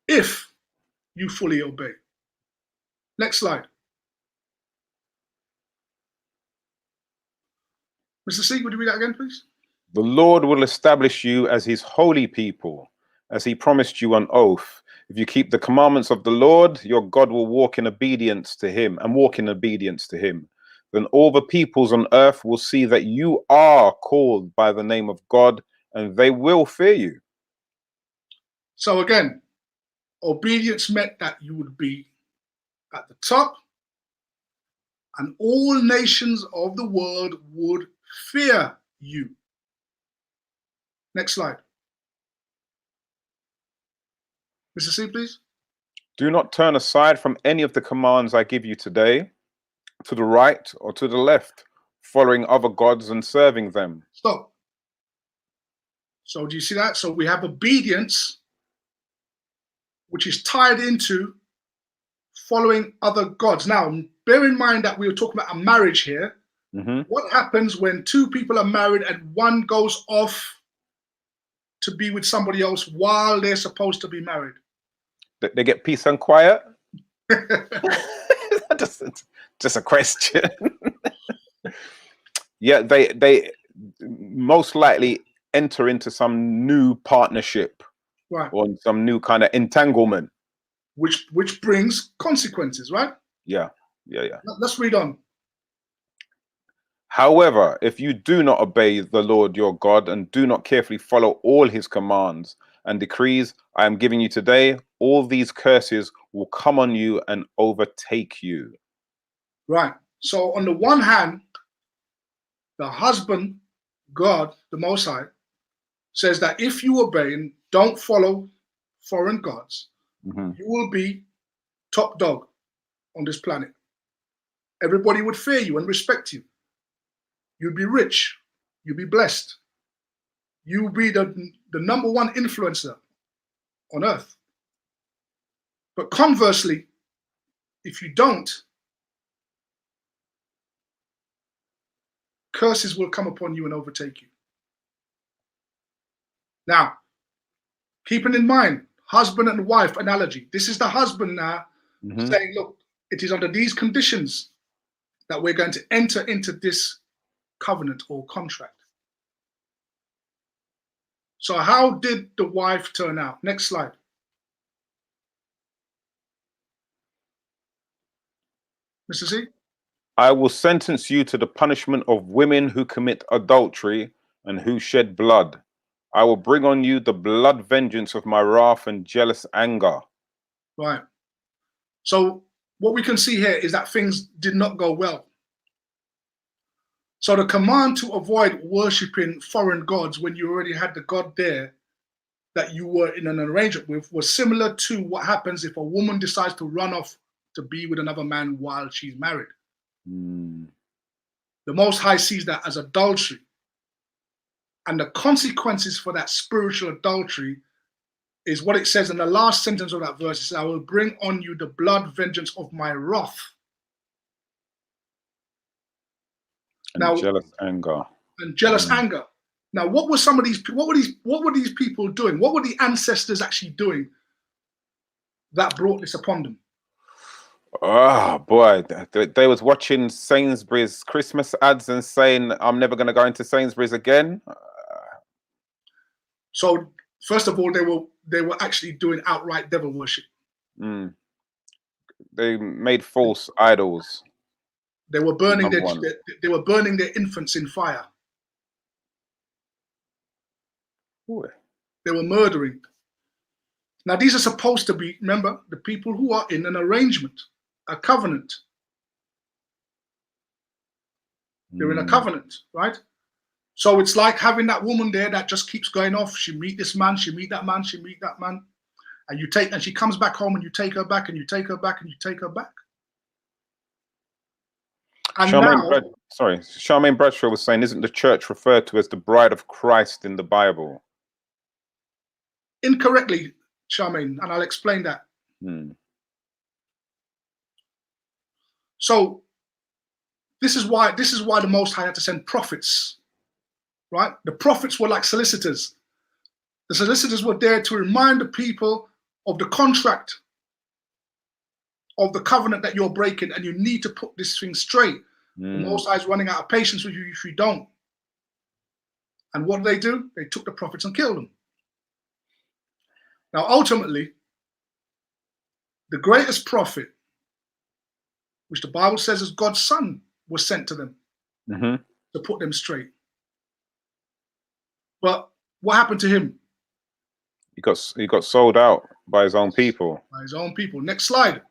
if you fully obey. Next slide. Mr. C, would you read that again, please? The Lord will establish you as his holy people, as he promised you on oath. If you keep the commandments of the Lord, your God will walk in obedience to him. Then all the peoples on earth will see that you are called by the name of God, and they will fear you. So again, obedience meant that you would be at the top, and all nations of the world would fear you. Next slide. Mr. C, please. Do not turn aside from any of the commands I give you today, to the right or to the left, following other gods and serving them. Stop. So do you see that? So we have obedience, which is tied into following other gods. Now, bear in mind that we were talking about a marriage here. What happens when two people are married and one goes off to be with somebody else while they're supposed to be married? They get peace and quiet? just a question. Yeah, they most likely enter into some new partnership, right, or some new kind of entanglement, which brings consequences, right? Yeah. Let's read on. However, if you do not obey the Lord your God and do not carefully follow all his commands and decrees I am giving you today, all these curses will come on you and overtake you. Right. So on the one hand, the husband, God, the Most High, says that if you obey and don't follow foreign gods, you will be top dog on this planet. Everybody would fear you and respect you. You'd be rich. You'd be blessed. You'll be the number one influencer on earth. But conversely, if you don't, curses will come upon you and overtake you. Now, keeping in mind, husband and wife analogy. This is the husband now saying, look, it is under these conditions that we're going to enter into this covenant or contract. So how did the wife turn out? Next slide. Mr. C? I will sentence you to the punishment of women who commit adultery and who shed blood. I will bring on you the blood vengeance of my wrath and jealous anger. Right. So what we can see here is that things did not go well. So the command to avoid worshipping foreign gods when you already had the God there that you were in an arrangement with was similar to what happens if a woman decides to run off to be with another man while she's married. The Most High sees that as adultery. And the consequences for that spiritual adultery is what it says in the last sentence of that verse. It says, I will bring on you the blood vengeance of my wrath. And jealous anger. And jealous anger. Now, what were some of these? What were these people doing? What were the ancestors actually doing that brought this upon them? Oh boy, they was watching Sainsbury's Christmas ads and saying, "I'm never going to go into Sainsbury's again." So, first of all, they were actually doing outright devil worship. They made false idols. They were burning their infants in fire. Ooh. They were murdering. Now, these are supposed to be, remember, the people who are in an arrangement, a covenant. They're in a covenant, right? So it's like having that woman there that just keeps going off. She meet this man, she meet that man, she meet that man. And she comes back home and you take her back and you take her back and you take her back. And Charmaine Bradshaw was saying, isn't the church referred to as the bride of Christ in the Bible? Incorrectly, Charmaine, and I'll explain that. So this is why the Most High had to send prophets, right? The prophets were like solicitors. The solicitors were there to remind the people of the contract, of the covenant that you're breaking, and you need to put this thing straight. The Most High is running out of patience with you if you don't. And what do? They took the prophets and killed them. Now, ultimately, the greatest prophet, which the Bible says is God's son, was sent to them to put them straight. But what happened to him? He got sold out by his own people. By his own people. Next slide.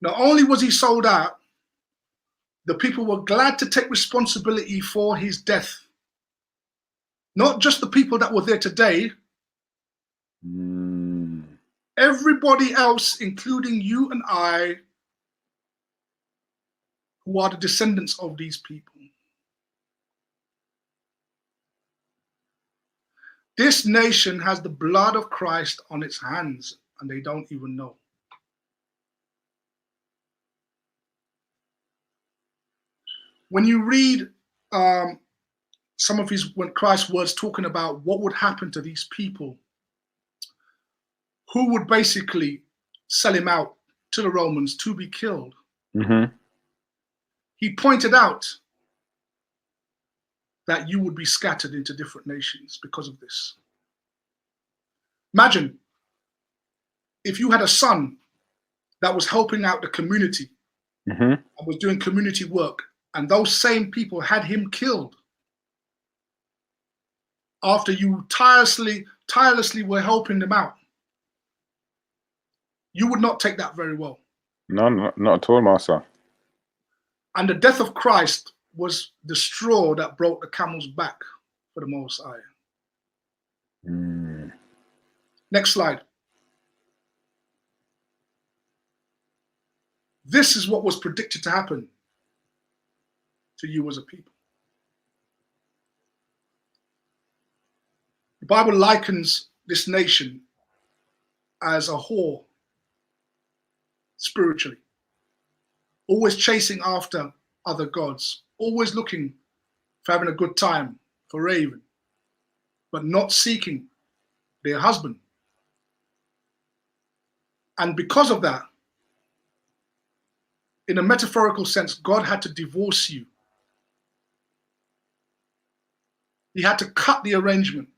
Not only was he sold out, the people were glad to take responsibility for his death. Not just the people that were there today. Everybody else, including you and I, who are the descendants of these people. This nation has the blood of Christ on its hands, and they don't even know. When you read some of when Christ's words talking about what would happen to these people who would basically sell him out to the Romans to be killed, he pointed out that you would be scattered into different nations because of this. Imagine if you had a son that was helping out the community and was doing community work, and those same people had him killed after you tirelessly were helping them out. You would not take that very well. No, not at all, Master. And the death of Christ was the straw that broke the camel's back for the Most High. Next slide. This is what was predicted to happen to you as a people. The Bible likens this nation as a whore spiritually, always chasing after other gods, always looking for having a good time, for raving, but not seeking their husband. And because of that, in a metaphorical sense, God had to divorce you. He had to cut the arrangement.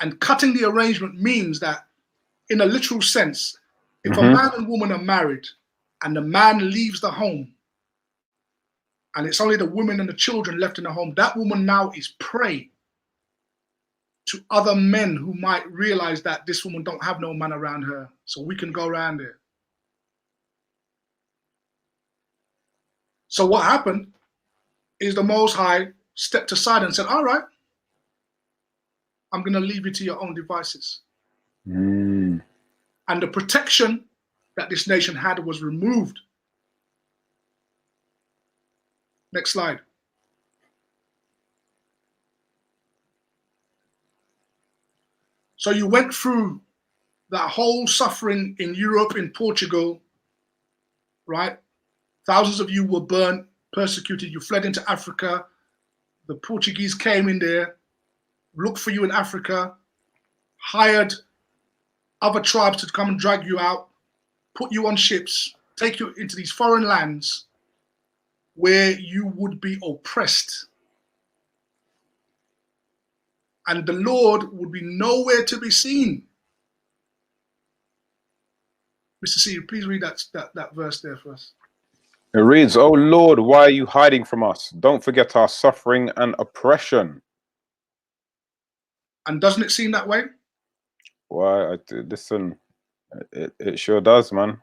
And cutting the arrangement means that, in a literal sense, if a man and woman are married and the man leaves the home and it's only the women and the children left in the home, that woman now is prey to other men who might realize that this woman don't have no man around her, so we can go around there. So what happened is the Most High stepped aside and said, all right, I'm going to leave you to your own devices. And the protection that this nation had was removed. Next slide. So you went through that whole suffering in Europe, in Portugal, right? Thousands of you were burnt, persecuted. You fled into Africa. The Portuguese came in there, looked for you in Africa, hired other tribes to come and drag you out, put you on ships, take you into these foreign lands where you would be oppressed. And the Lord would be nowhere to be seen. Mr. C, please read that verse there for us. It reads, "Oh Lord, why are you hiding from us? Don't forget our suffering and oppression." And doesn't it seem that way? Why? Listen, it sure does, man.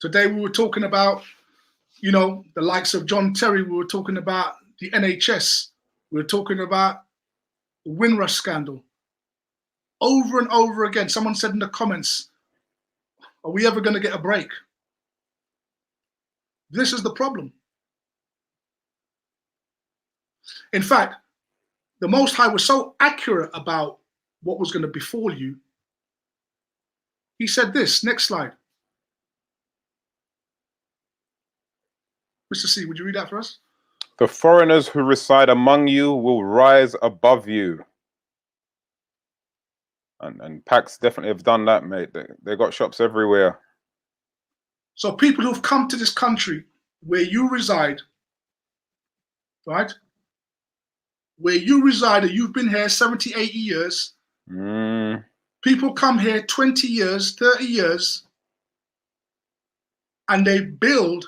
Today we were talking about, you know, the likes of John Terry. We were talking about the NHS. We were talking about the Windrush scandal. Over and over again, someone said in the comments, are we ever going to get a break? This is the problem. In fact, the Most High was so accurate about what was going to befall you. He said this, next slide. Mr. C, would you read that for us? The foreigners who reside among you will rise above you. And PAX definitely have done that, mate. They got shops everywhere. So people who've come to this country where you reside, right? Where you reside, and you've been here 70, 80 years. People come here 20 years, 30 years, and they build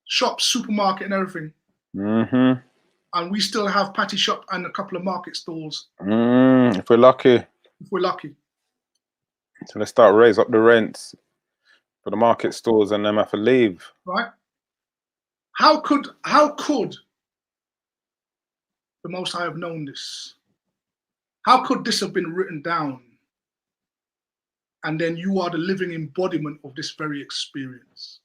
shops, supermarket and everything. And we still have patty shop and a couple of market stalls. If we're lucky. If we're lucky. So let's start raise up the rents for the market stores and them have to leave. Right? How could the Most High have known this? How could this have been written down? And then you are the living embodiment of this very experience.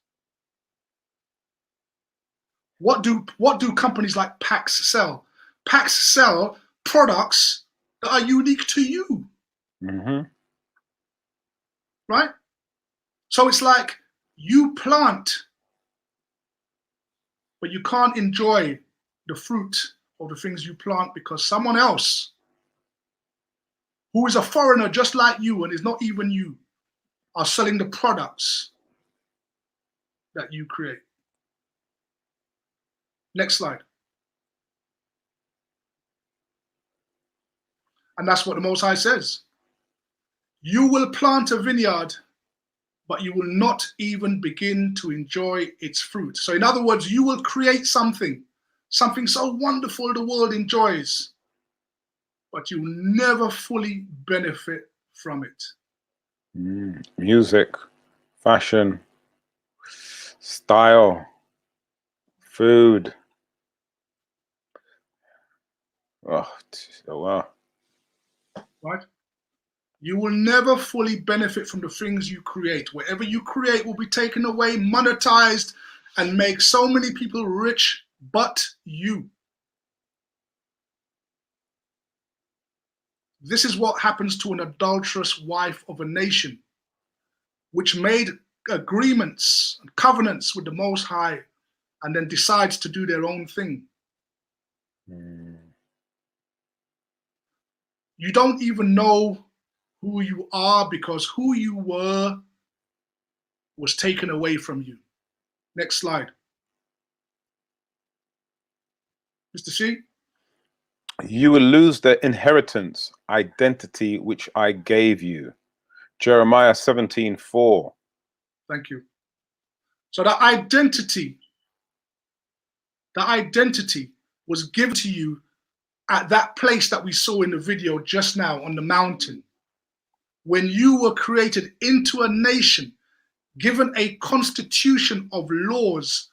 What do companies like PAX sell? PAX sell products that are unique to you. Mm-hmm. Right? So it's like you plant, but you can't enjoy the fruit of the things you plant because someone else who is a foreigner just like you and is not even you are selling the products that you create. Next slide. And that's what the Most High says. You will plant a vineyard, but you will not even begin to enjoy its fruit. So in other words, you will create something so wonderful the world enjoys, but you never fully benefit from it. Music, fashion, style, food. Oh wow. Right? You will never fully benefit from the things you create. Whatever you create will be taken away, monetized, and make so many people rich but you. This is what happens to an adulterous wife of a nation, which made agreements and covenants with the Most High and then decides to do their own thing. You don't even know who you are because who you were was taken away from you. Next slide. Mr. C? You will lose the inheritance, identity which I gave you. Jeremiah 17:4. Thank you. So the identity was given to you at that place that we saw in the video just now on the mountain. When you were created into a nation, given a constitution of laws,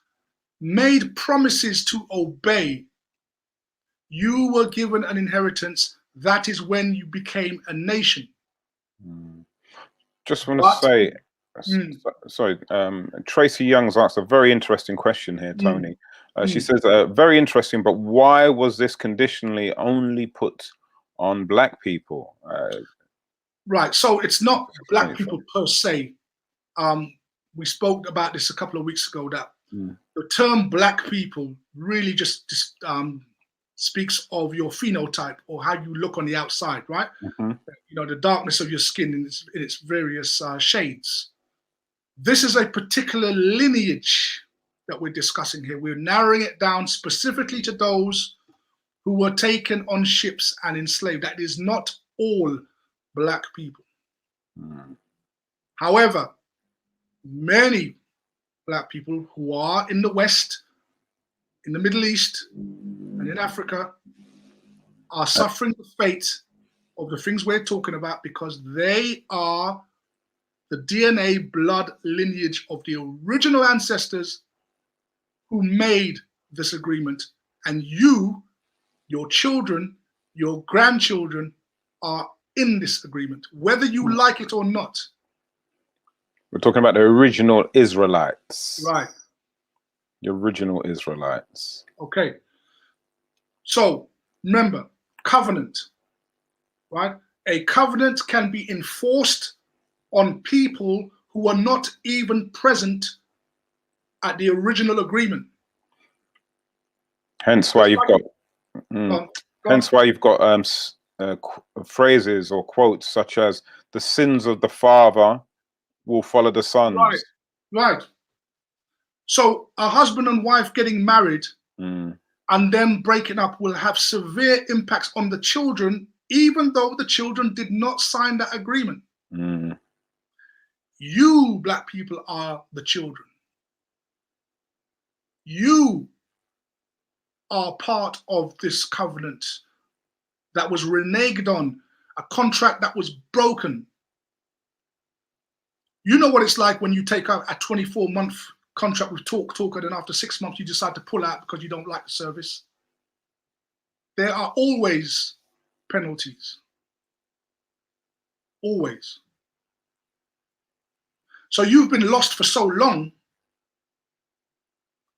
made promises to obey, you were given an inheritance. That is when you became a nation. Just want to say, sorry, Tracy Young's asked a very interesting question here, Tony. She says, very interesting, but why was this conditionally only put on black people? Right, so it's not black people per se. We spoke about this a couple of weeks ago, that the term black people really just speaks of your phenotype or how you look on the outside, right? You know, the darkness of your skin in its various shades. This is a particular lineage that we're discussing here. We're narrowing it down specifically to those who were taken on ships and enslaved. That is not all black people. However, many black people who are in the West, in the Middle East, and in Africa are suffering the fate of the things we're talking about because they are the DNA blood lineage of the original ancestors who made this agreement. And you, your children, your grandchildren are in this agreement, whether you like it or not. We're talking about the original Israelites. Right. The original Israelites. Okay. So remember, covenant, right? A covenant can be enforced on people who are not even present at the original agreement. Hence why you've got phrases or quotes such as "the sins of the father will follow the sons." Right. So a husband and wife getting married and then breaking up will have severe impacts on the children, even though the children did not sign that agreement. You, black people, are the children. You are part of this covenant that was reneged on, a contract that was broken. You know what it's like when you take out a 24-month contract with Talker, and after 6 months you decide to pull out because you don't like the service. There are always penalties. Always. So you've been lost for so long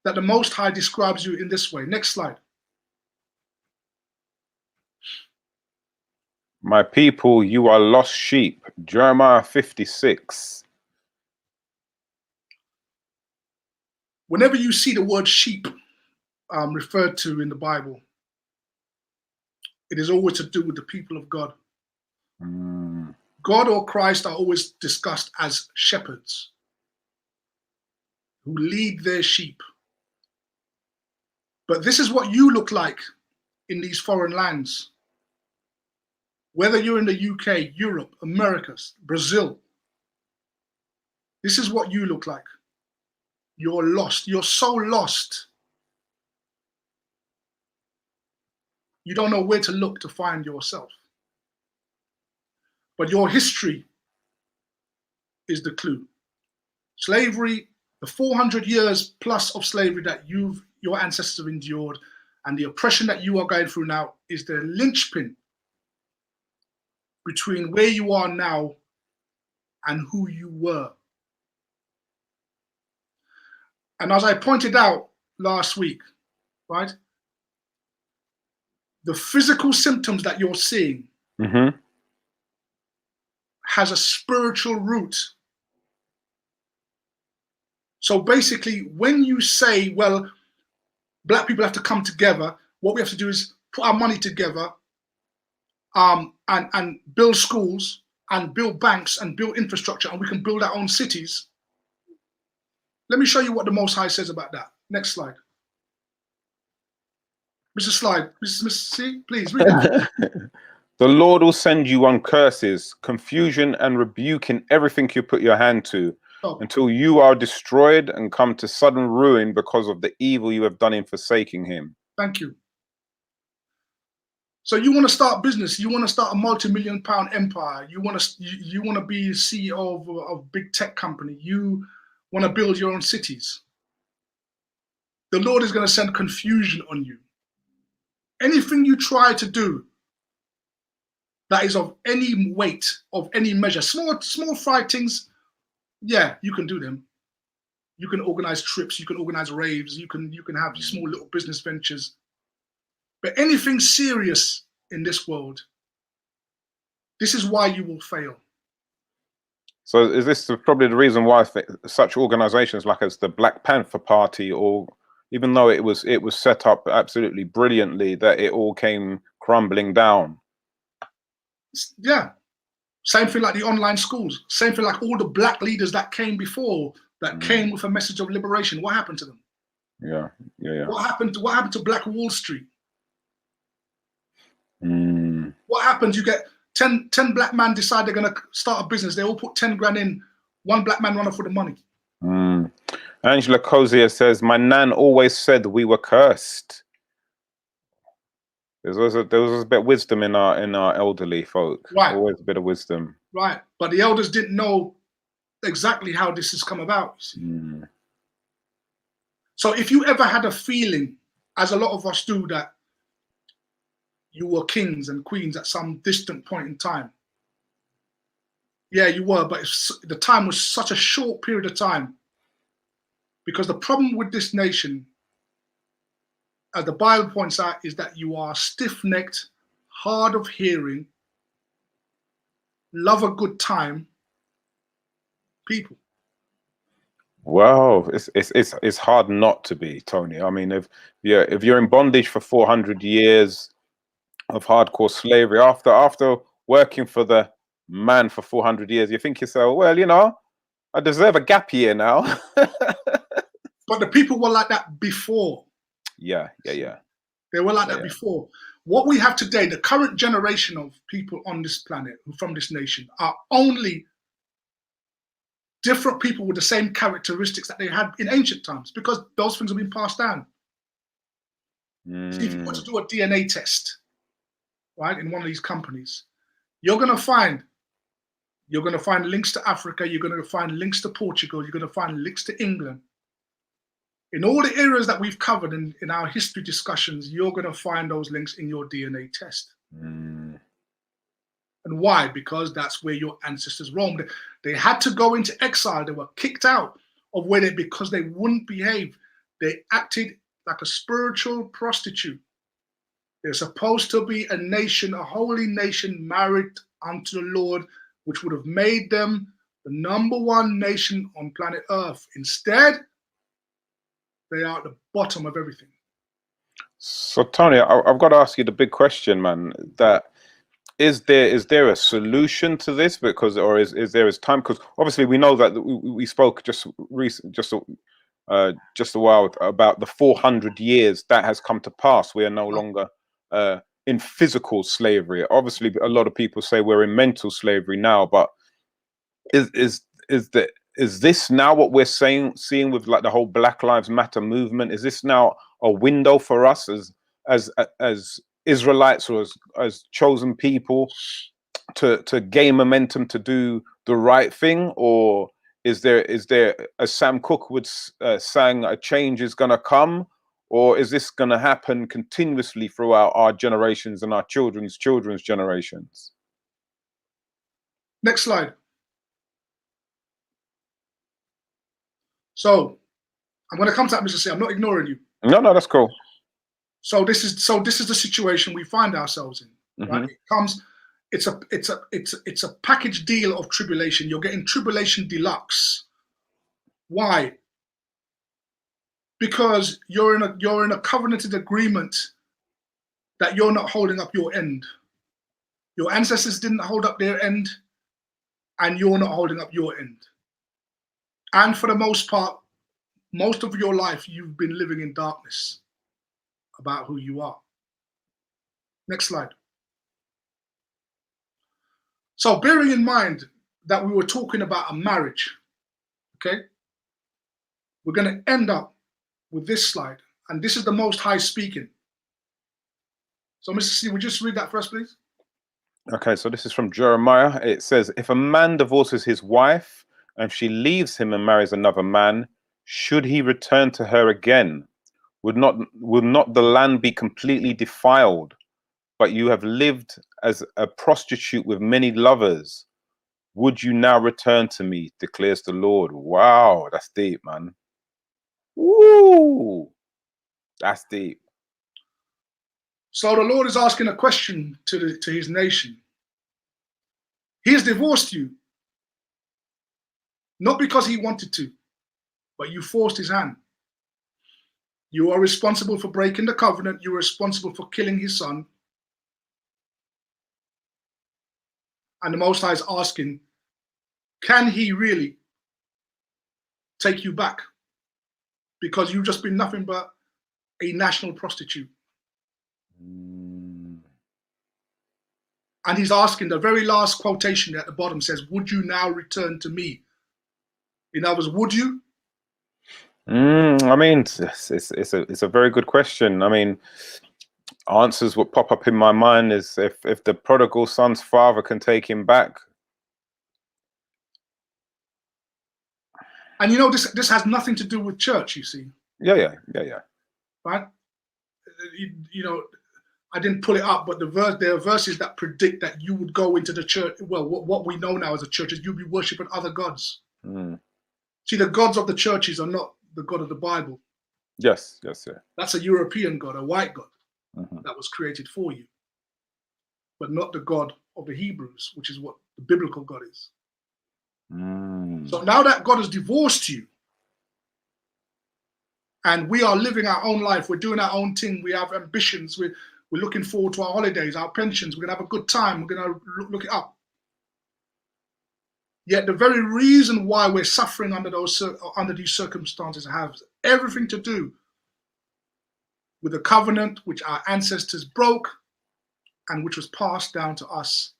that the Most High describes you in this way. Next slide. My people, you are lost sheep. Jeremiah 56. Whenever you see the word sheep referred to in the Bible, it is always to do with the people of God. God or Christ are always discussed as shepherds who lead their sheep. But this is what you look like in these foreign lands. Whether you're in the UK, Europe, America, Brazil, this is what you look like. You're lost. You're so lost. You don't know where to look to find yourself. But your history is the clue. Slavery, the 400 years plus of slavery that your ancestors have endured, and the oppression that you are going through now is the linchpin between where you are now and who you were. And as I pointed out last week, right, the physical symptoms that you're seeing has a spiritual root. So basically, when you say, well, Black people have to come together, what we have to do is put our money together and build schools and build banks and build infrastructure, and we can build our own cities. Let me show you what the Most High says about that. Next slide. Mr. Slide, Mr. C, please read that. The Lord will send you on curses, confusion, and rebuke in everything you put your hand to, until you are destroyed and come to sudden ruin because of the evil you have done in forsaking him. Thank you. So you want to start business, you want to start a multi-million-pound empire, you want to be CEO of a big tech company, you want to build your own cities. The Lord is going to send confusion on you. Anything you try to do that is of any weight, of any measure, small fightings, yeah, you can do them. You can organize trips, you can organize raves, you can have small little business ventures. But anything serious in this world, this is why you will fail. So is this probably the reason why such organizations like as the Black Panther Party, or even though it was set up absolutely brilliantly, that it all came crumbling down? Yeah. Same thing like the online schools. Same thing like all the Black leaders that came before, that came with a message of liberation. What happened to them? Yeah. What happened to Black Wall Street? What happens? You get 10 Black men decide they're going to start a business. They all put 10 grand in. One Black man run off with the money. Angela Cozier says, my nan always said we were cursed. There was a bit of wisdom in our elderly folk. Right. Always a bit of wisdom. Right. But the elders didn't know exactly how this has come about. So if you ever had a feeling, as a lot of us do, that you were kings and queens at some distant point in time, yeah, you were, but the time was such a short period of time. Because the problem with this nation, as the Bible points out, is that you are stiff-necked, hard of hearing, love a good time people. Well, it's hard not to be, Tony. I mean, if you're in bondage for 400 years of hardcore slavery, after working for the man for 400 years, you think yourself, well, you know, I deserve a gap year now. But the people were like that before. Yeah. They were like that before. What we have today, the current generation of people on this planet, from this nation, are only different people with the same characteristics that they had in ancient times, because those things have been passed down. See, if you were to do a DNA test, right, in one of these companies, you're going to find links to Africa, you're going to find links to Portugal, you're going to find links to England. In all the areas that we've covered in our history discussions, you're going to find those links in your DNA test. And why? Because that's where your ancestors roamed. They had to go into exile. They were kicked out of where because they wouldn't behave. They acted like a spiritual prostitute. They're supposed to be a nation, a holy nation married unto the Lord, which would have made them the #1 nation on planet Earth. Instead, they are at the bottom of everything. So Tony, I've got to ask you the big question, man. That is there a solution to this? Because, or is there time? Because obviously we know that we spoke just a while about the 400 years that has come to pass. We are no longer in physical slavery. Obviously, a lot of people say we're in mental slavery now, but is this now what we're seeing with like the whole Black Lives Matter movement? Is this now a window for us as Israelites or as chosen people to gain momentum to do the right thing? Or is there, as Sam Cooke would sang, a change is going to come? Or is this going to happen continuously throughout our generations and our children's generations? Next slide. So I'm going to come to that, Mr. C. I'm not ignoring you. No, that's cool. So this is the situation we find ourselves in. Right? It comes. It's a package deal of tribulation. You're getting tribulation deluxe. Why? Because you're in a covenanted agreement that you're not holding up your end. Your ancestors didn't hold up their end, and you're not holding up your end. And for the most part, most of your life, you've been living in darkness about who you are. Next slide. So bearing in mind that we were talking about a marriage, okay, we're going to end up with this slide. And this is the Most High speaking. So Mr. C, would you just read that first, please? Okay, so this is from Jeremiah. It says, if a man divorces his wife and she leaves him and marries another man, should he return to her again? Would not the land be completely defiled? But you have lived as a prostitute with many lovers. Would you now return to me, declares the Lord? Wow, that's deep, man. Woo! That's deep. So the Lord is asking a question to his nation. He has divorced you, not because he wanted to, but you forced his hand. You are responsible for breaking the covenant. You are responsible for killing his son. And the Most High is asking, can he really take you back? Because you've just been nothing but a national prostitute. And he's asking, the very last quotation at the bottom says, would you now return to me? In other words, would you? I mean, it's a very good question. I mean, answers what pop up in my mind is if the prodigal son's father can take him back. And you know, this has nothing to do with church, you see. Yeah. Right? You know, I didn't pull it up, but there are verses that predict that you would go into the church. Well, what we know now as a church is you'll be worshiping other gods. See, the gods of the churches are not the God of the Bible. Yes. That's a European God, a white God that was created for you, but not the God of the Hebrews, which is what the biblical God is. So now that God has divorced you, and we are living our own life, we're doing our own thing, we have ambitions, we're looking forward to our holidays, our pensions, we're going to have a good time, we're going to look it up. Yet the very reason why we're suffering under these circumstances has everything to do with the covenant which our ancestors broke and which was passed down to us.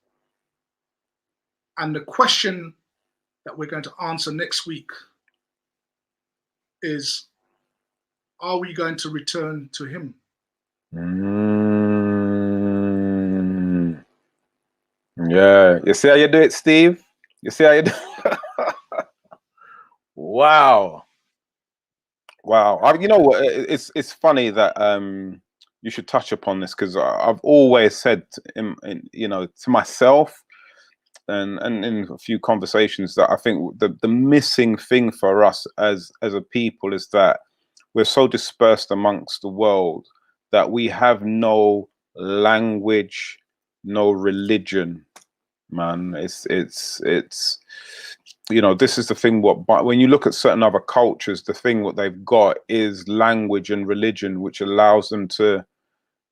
And the question that we're going to answer next week is, are we going to return to him? Yeah. You see how you do it, Steve? You see how you do it? Wow. You know what? It's funny that you should touch upon this, because I've always said, to myself and in a few conversations, that I think the missing thing for us as a people is that we're so dispersed amongst the world that we have no language, no religion, man. It's you know, this is the thing. But when you look at certain other cultures, the thing what they've got is language and religion, which allows them to,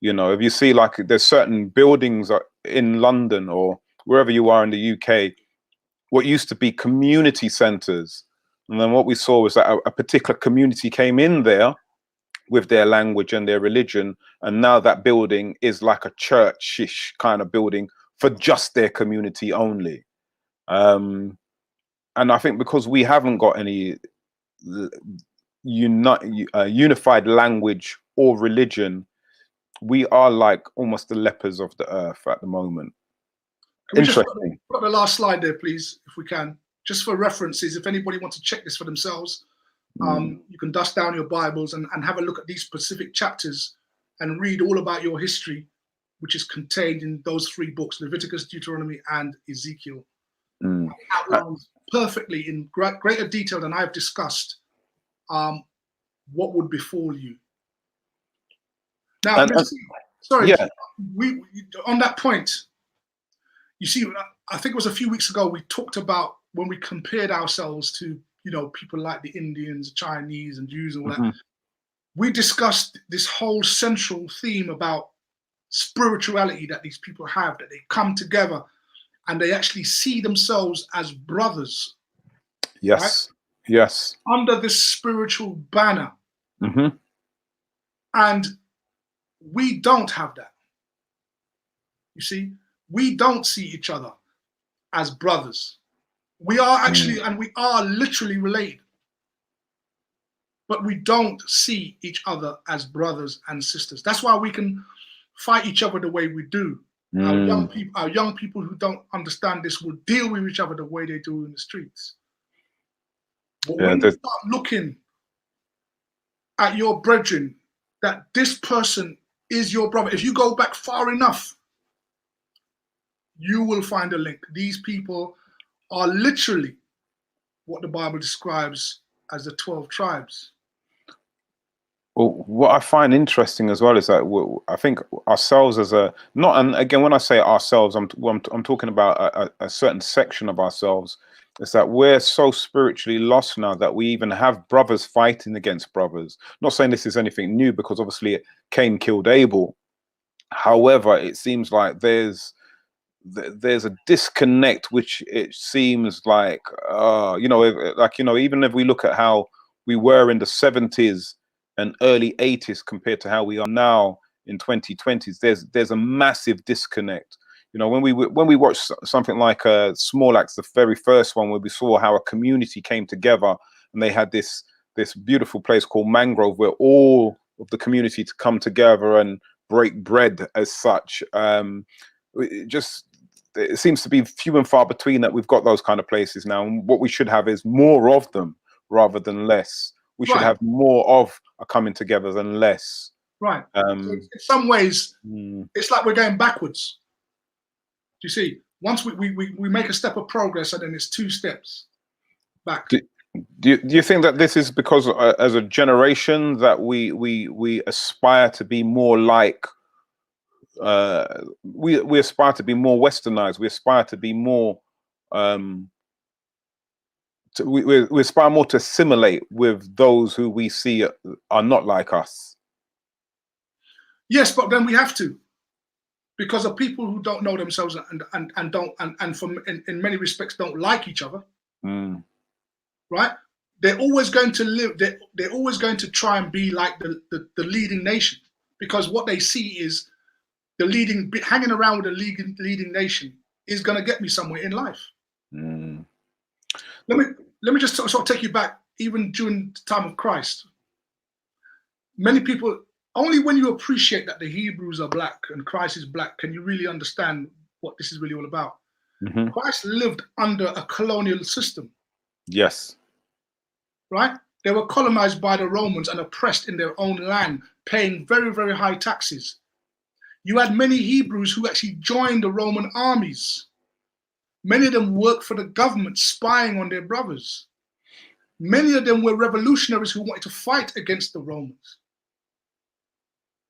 you know, if you see like there's certain buildings in London or wherever you are in the UK, what used to be community centres, and then what we saw was that a particular community came in there with their language and their religion, and now that building is like a church-ish kind of building for just their community only. And I think because we haven't got any unified language or religion, we are like almost the lepers of the earth at the moment. Can we Interesting. Just put the last slide there, please, if we can, just for references. If anybody wants to check this for themselves, you can dust down your Bibles and have a look at these specific chapters and read all about your history, which is contained in those 3 books, Leviticus, Deuteronomy, and Ezekiel. Outlines perfectly in greater detail than I've discussed what would befall you. Now, sorry, yeah. We on that point, you see, I think it was a few weeks ago we talked about when we compared ourselves to, you know, people like the Indians, Chinese, and Jews and all that. We discussed this whole central theme about spirituality that these people have, that they come together and they actually see themselves as brothers. Yes, right? Yes. Under this spiritual banner. And we don't have that. You see, we don't see each other as brothers. We are actually, and we are literally related, but we don't see each other as brothers and sisters. That's why we can fight each other the way we do. Our young people who don't understand this will deal with each other the way they do in the streets. But when you start looking at your brethren, that this person is your brother, if you go back far enough, you will find a link. These people are literally what the Bible describes as the 12 tribes. Well, what I find interesting as well is that I think ourselves as a, not, and again, when I say ourselves, I'm talking about a certain section of ourselves, is that we're so spiritually lost now that we even have brothers fighting against brothers. Not saying this is anything new, because obviously Cain killed Abel. However, it seems like there's a disconnect, which it seems like, you know, like, you know, even if we look at how we were in the 70s and early 80s compared to how we are now in 2020s, there's a massive disconnect. You know, when we watched something like Small Axe, the very first one, where we saw how a community came together and they had this beautiful place called Mangrove, where all of the community to come together and break bread as such. It seems to be few and far between that we've got those kind of places now. And what we should have is more of them rather than less. We should have more of a coming together than less. Right. So in some ways, it's like we're going backwards. Do you see? Once we make a step of progress, and then it's 2 steps back. Do you think that this is because as a generation that we aspire to be more like, we aspire to be more westernized, we aspire to be more we aspire more to assimilate with those who we see are not like us? Yes, but then we have to, because of people who don't know themselves and don't in many respects don't like each other. Right? They're always going to live. They're always going to try and be like the leading nation, because what they see is hanging around with the leading nation is going to get me somewhere in life. Let me just sort of take you back, even during the time of Christ. Many people, only when you appreciate that the Hebrews are black and Christ is black, can you really understand what this is really all about. Christ lived under a colonial system. Yes. Right? They were colonized by the Romans and oppressed in their own land, paying very, very high taxes. You had many Hebrews who actually joined the Roman armies. Many of them worked for the government, spying on their brothers. Many of them were revolutionaries who wanted to fight against the Romans.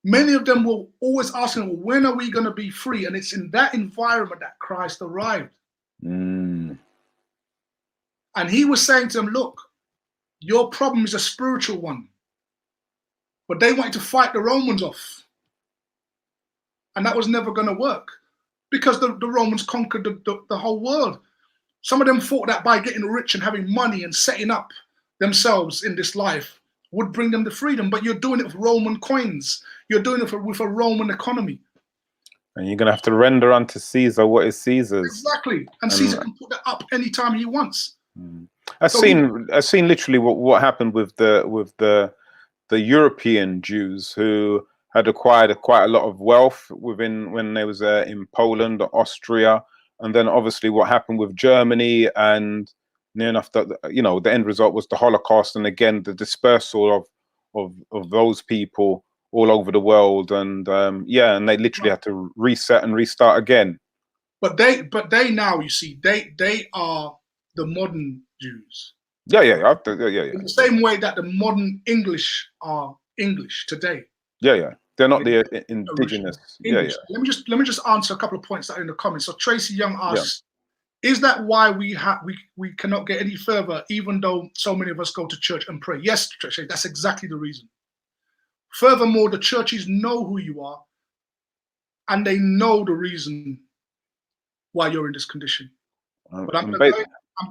Many of them were always asking, well, when are we going to be free? And it's in that environment that Christ arrived. Mm. And he was saying to them, look, your problem is a spiritual one. But they wanted to fight the Romans off. And that was never going to work because the Romans conquered the whole world. Some of them thought that by getting rich and having money and setting up themselves in this life would bring them to freedom. But you're doing it with Roman coins. You're doing it with a Roman economy. And you're going to have to render unto Caesar what is Caesar's. Exactly. And Caesar can put that up anytime he wants. I've seen literally what happened with the European Jews who had acquired quite a lot of wealth when they was in Poland, Austria, and then obviously what happened with Germany, and near enough that the end result was the Holocaust, and again the dispersal of those people all over the world, and and they literally had to reset and restart again. But they now, you see, they are the modern Jews. Yeah. In the same way that the modern English are English today. Yeah. They're not the indigenous. English. Let me just answer a couple of points that are in the comments. So Tracy Young asks, is that why we cannot get any further, even though so many of us go to church and pray? Yes, Tracy, that's exactly the reason. Furthermore, the churches know who you are, and they know the reason why you're in this condition. But I'm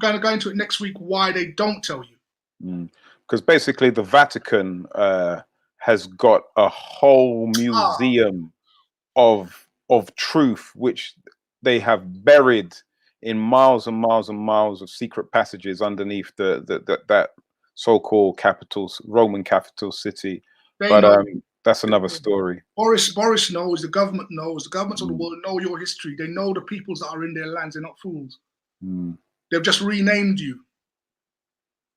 going to go into it next week why they don't tell you. Because basically the Vatican has got a whole museum of truth, which they have buried in miles and miles and miles of secret passages underneath that so-called Roman capital city. That's another story. Boris knows, the government knows, the governments of the world know your history. They know the peoples that are in their lands. They're not fools. They've just renamed you,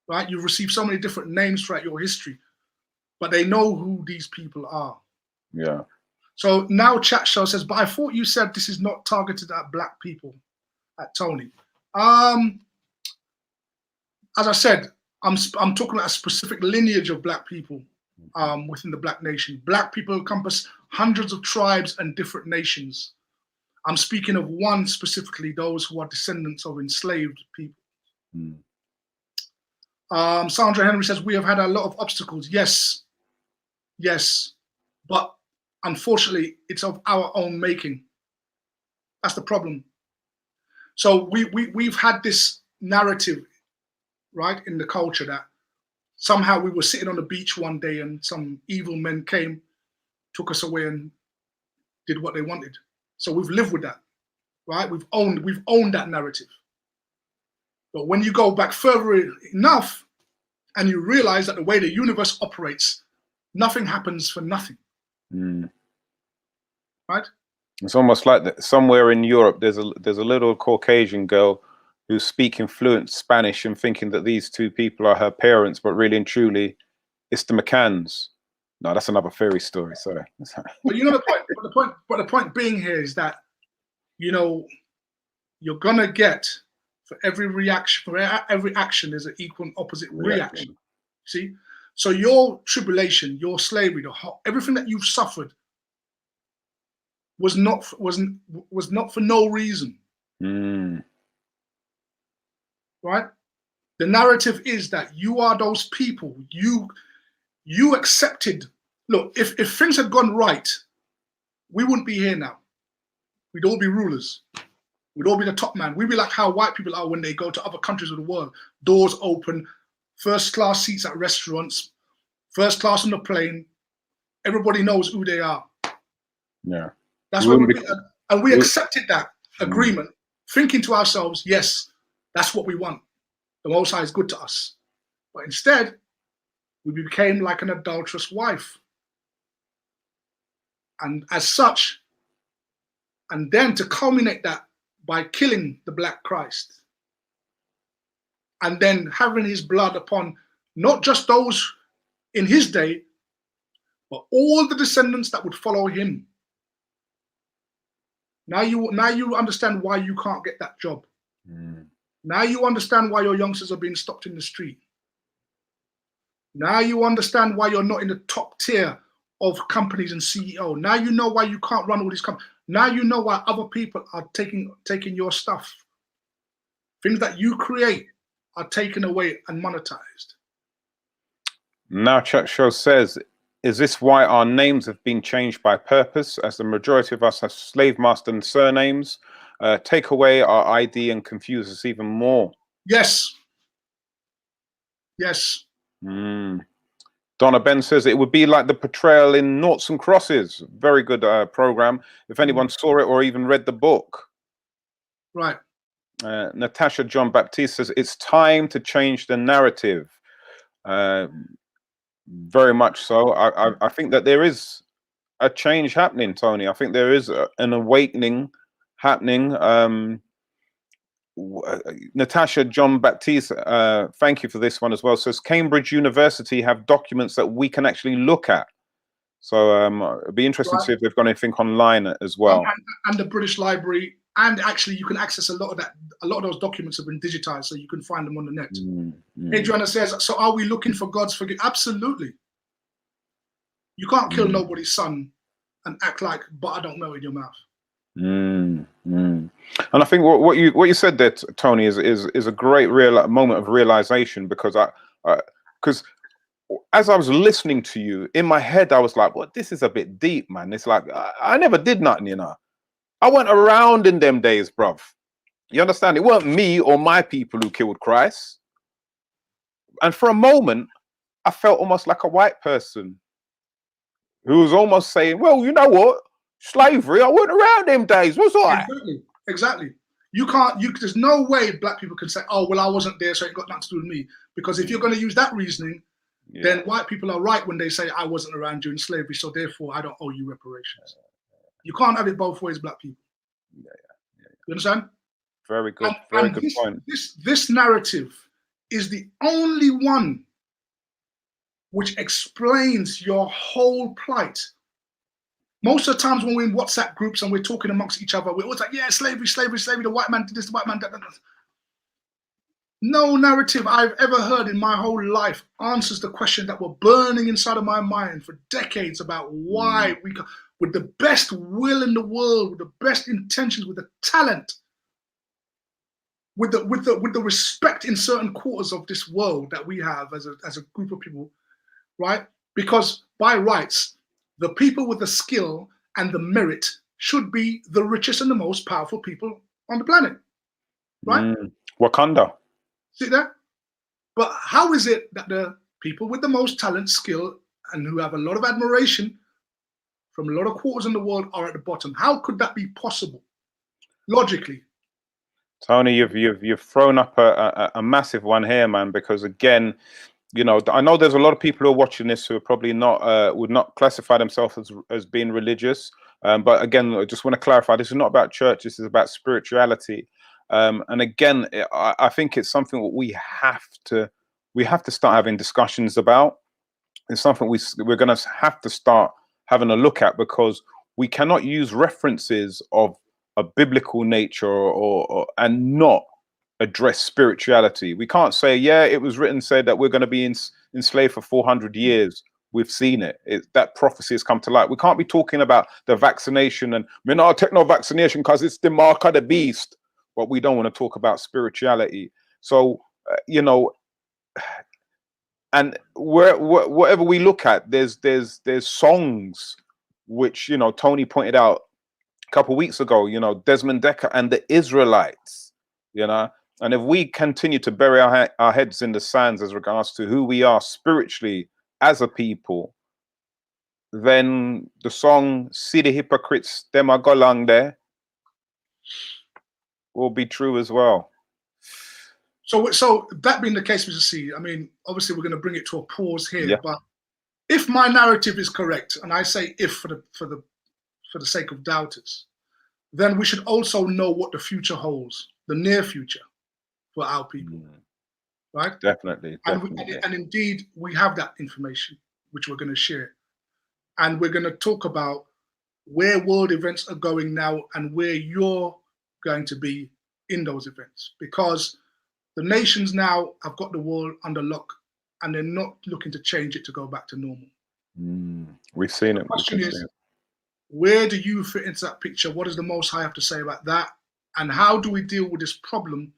right? You've received so many different names throughout your history, but they know who these people are. Yeah. So now Chat Show says, but I thought you said this is not targeted at black people, at Tony. As I said, I'm talking about a specific lineage of black people within the black nation. Black people encompass hundreds of tribes and different nations. I'm speaking of one specifically, those who are descendants of enslaved people. Sandra Henry says, we have had a lot of obstacles. Yes, but unfortunately, it's of our own making. That's the problem. So we've had this narrative, right, in the culture that somehow we were sitting on the beach one day and some evil men came, took us away and did what they wanted. So we've lived with that, right? We've owned that narrative. But when you go back further enough and you realize that the way the universe operates, nothing happens for nothing. Right? It's almost like that. Somewhere in Europe, there's a little Caucasian girl who's speaking fluent Spanish and thinking that these two people are her parents, but really and truly, it's the McCanns. No, that's another fairy story. Sorry. But you know the point. But the point being here is that, you're gonna get for every reaction, for every action, there's an equal and opposite reaction. See, so your tribulation, your slavery, everything that you've suffered was not for no reason. Right? The narrative is that you are those people. You accepted. Look, if things had gone right, we wouldn't be here now. We'd all be rulers. We'd all be the top man. We'd be like how white people are when they go to other countries of the world. Doors open, first class seats at restaurants, first class on the plane. Everybody knows who they are. Yeah. That's what we accepted that agreement, thinking to ourselves, yes, that's what we want. The Most High is good to us. But instead, we became like an adulterous wife. And as such, and then to culminate that by killing the Black Christ, and then having his blood upon not just those in his day, but all the descendants that would follow him. Now you understand why you can't get that job. Now you understand why your youngsters are being stopped in the street. Now you understand why you're not in the top tier of companies and CEO. Now you know why you can't run all these companies. Now you know why other people are taking your stuff. Things that you create are taken away and monetized. Now Chuck Show says, is this why our names have been changed by purpose, as the majority of us have slave master and surnames? Take away our ID and confuse us even more. Yes. Yes. Donna Ben says it would be like the portrayal in Noughts and Crosses. Very good program. If anyone saw it or even read the book. Right. Natasha John Baptiste says it's time to change the narrative. Very much so. I think that there is a change happening, Tony. I think there is an awakening happening. Natasha John Baptiste, thank you for this one as well. Says Cambridge University have documents that we can actually look at. So it'd be interesting to see if they've got anything online as well. And the British Library, and actually you can access a lot of that. A lot of those documents have been digitized, so you can find them on the net. Adriana says, so are we looking for God's forgiveness? Absolutely. You can't kill nobody's son and act like, but I don't know, in your mouth. And I think what you said there, Tony, is a great moment of realization, because because as I was listening to you, in my head I was like, well, this is a bit deep, man. It's like I never did nothing, you know. I went around in them days, bruv. You understand? It weren't me or my people who killed Christ. And for a moment, I felt almost like a white person who was almost saying, well, you know what? Slavery, I went around them days, was I? Exactly. You can't, there's no way black people can say, oh, well, I wasn't there, so it got nothing to do with me. Because if you're going to use that reasoning, then white people are right when they say, I wasn't around during slavery, so therefore I don't owe you reparations. You can't have it both ways, black people. You understand? Very good. Very good point. This narrative is the only one which explains your whole plight. Most of the times when we're in WhatsApp groups and we're talking amongst each other, we're always like, yeah, slavery, slavery, slavery, the white man did this, the white man did that. No narrative I've ever heard in my whole life answers the question that were burning inside of my mind for decades about why we, with the best will in the world, with the best intentions, with the talent, with the respect in certain quarters of this world that we have as a group of people, right? Because by rights, the people with the skill and the merit should be the richest and the most powerful people on the planet, right? Wakanda. See that? But how is it that the people with the most talent, skill, and who have a lot of admiration from a lot of quarters in the world are at the bottom? How could that be possible, logically? Tony, you've thrown up a massive one here, man. Because again, you know, I know there's a lot of people who are watching this who are probably not would not classify themselves as being religious. But again, I just want to clarify: this is not about church. This is about spirituality. And again, I think it's something that we have to start having discussions about. It's something we're going to have to start having a look at, because we cannot use references of a biblical nature and not address spirituality. We can't say, yeah, it was written, said that we're going to be enslaved for 400 years. We've seen it. That prophecy has come to light. We can't be talking about the vaccination and we're not take no vaccination because it's the mark of the beast. But we don't want to talk about spirituality. So, you know, and whatever we look at, there's songs which, you know, Tony pointed out a couple of weeks ago, you know, Desmond Decker and the Israelites, you know. And if we continue to bury our heads in the sands as regards to who we are spiritually as a people, then the song "See the Hypocrites, Them a Go Long There" will be true as well. So that being the case, Mr. C, I mean, obviously we're going to bring it to a pause here. But if my narrative is correct, and I say if for the sake of doubters, then we should also know what the future holds, the near future, for our people, right? Definitely. And indeed, we have that information, which we're going to share. And we're going to talk about where world events are going now and where you're going to be in those events. Because the nations now have got the world under lock and they're not looking to change it to go back to normal. We've seen it. The question is, where do you fit into that picture? What does the Most High have to say about that? And how do we deal with this problem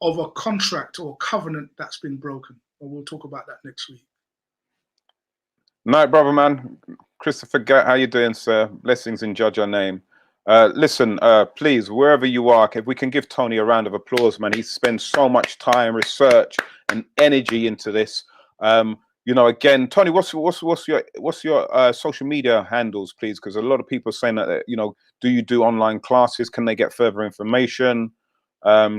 of a contract or covenant that's been broken? And we'll talk about that next week. Night, brother, man. Christopher Gatt, how you doing, sir? Blessings in Judge our name. Listen, please, wherever you are, if we can give Tony a round of applause, man. He spends so much time, research, and energy into this. You know, again, Tony, what's your social media handles, please? Because a lot of people are saying that, you know, do you do online classes? Can they get further information?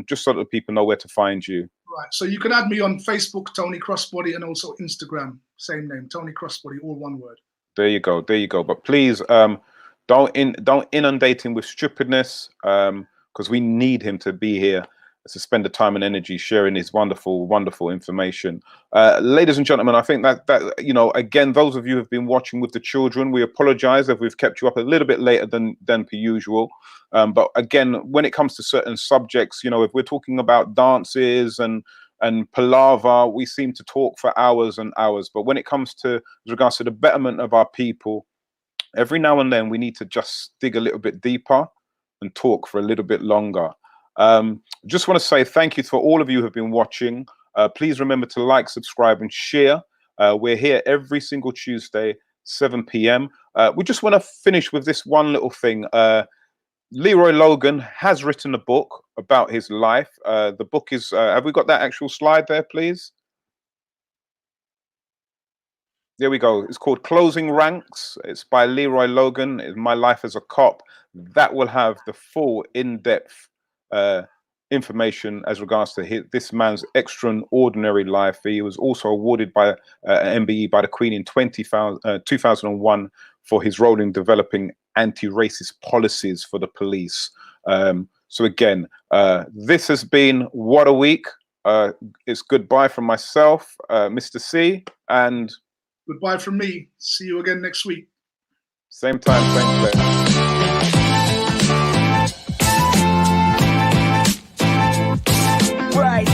Just so that people know where to find you. Right. So you can add me on Facebook, Tony Crossbody, and also Instagram, same name, Tony Crossbody, all one word. There you go. There you go. But please, don't inundate him with stupidness, because we need him to be here to spend the time and energy sharing his wonderful information. Ladies and gentlemen, I think that you know, again, those of you who have been watching with the children, we apologize if we've kept you up a little bit later than per usual. But again, when it comes to certain subjects, you know, if we're talking about dances and palaver, we seem to talk for hours and hours. But when it comes to with regards to the betterment of our people, every now and then we need to just dig a little bit deeper and talk for a little bit longer. Just want to say thank you for all of you who have been watching. Please remember to like, subscribe, and share. We're here every single Tuesday, 7 p.m. We just want to finish with this one little thing. Leroy Logan has written a book about his life. The book is, have we got that actual slide there, please? There we go. It's called Closing Ranks. It's by Leroy Logan. It's My Life as a Cop. That will have the full in-depth information as regards to this man's extraordinary life. He was also awarded by an MBE by the Queen in 2001 for his role in developing anti-racist policies for the police. So again, this has been What a Week. It's goodbye from myself, Mr. C, and goodbye from me. See you again next week. Same time, same place. Right.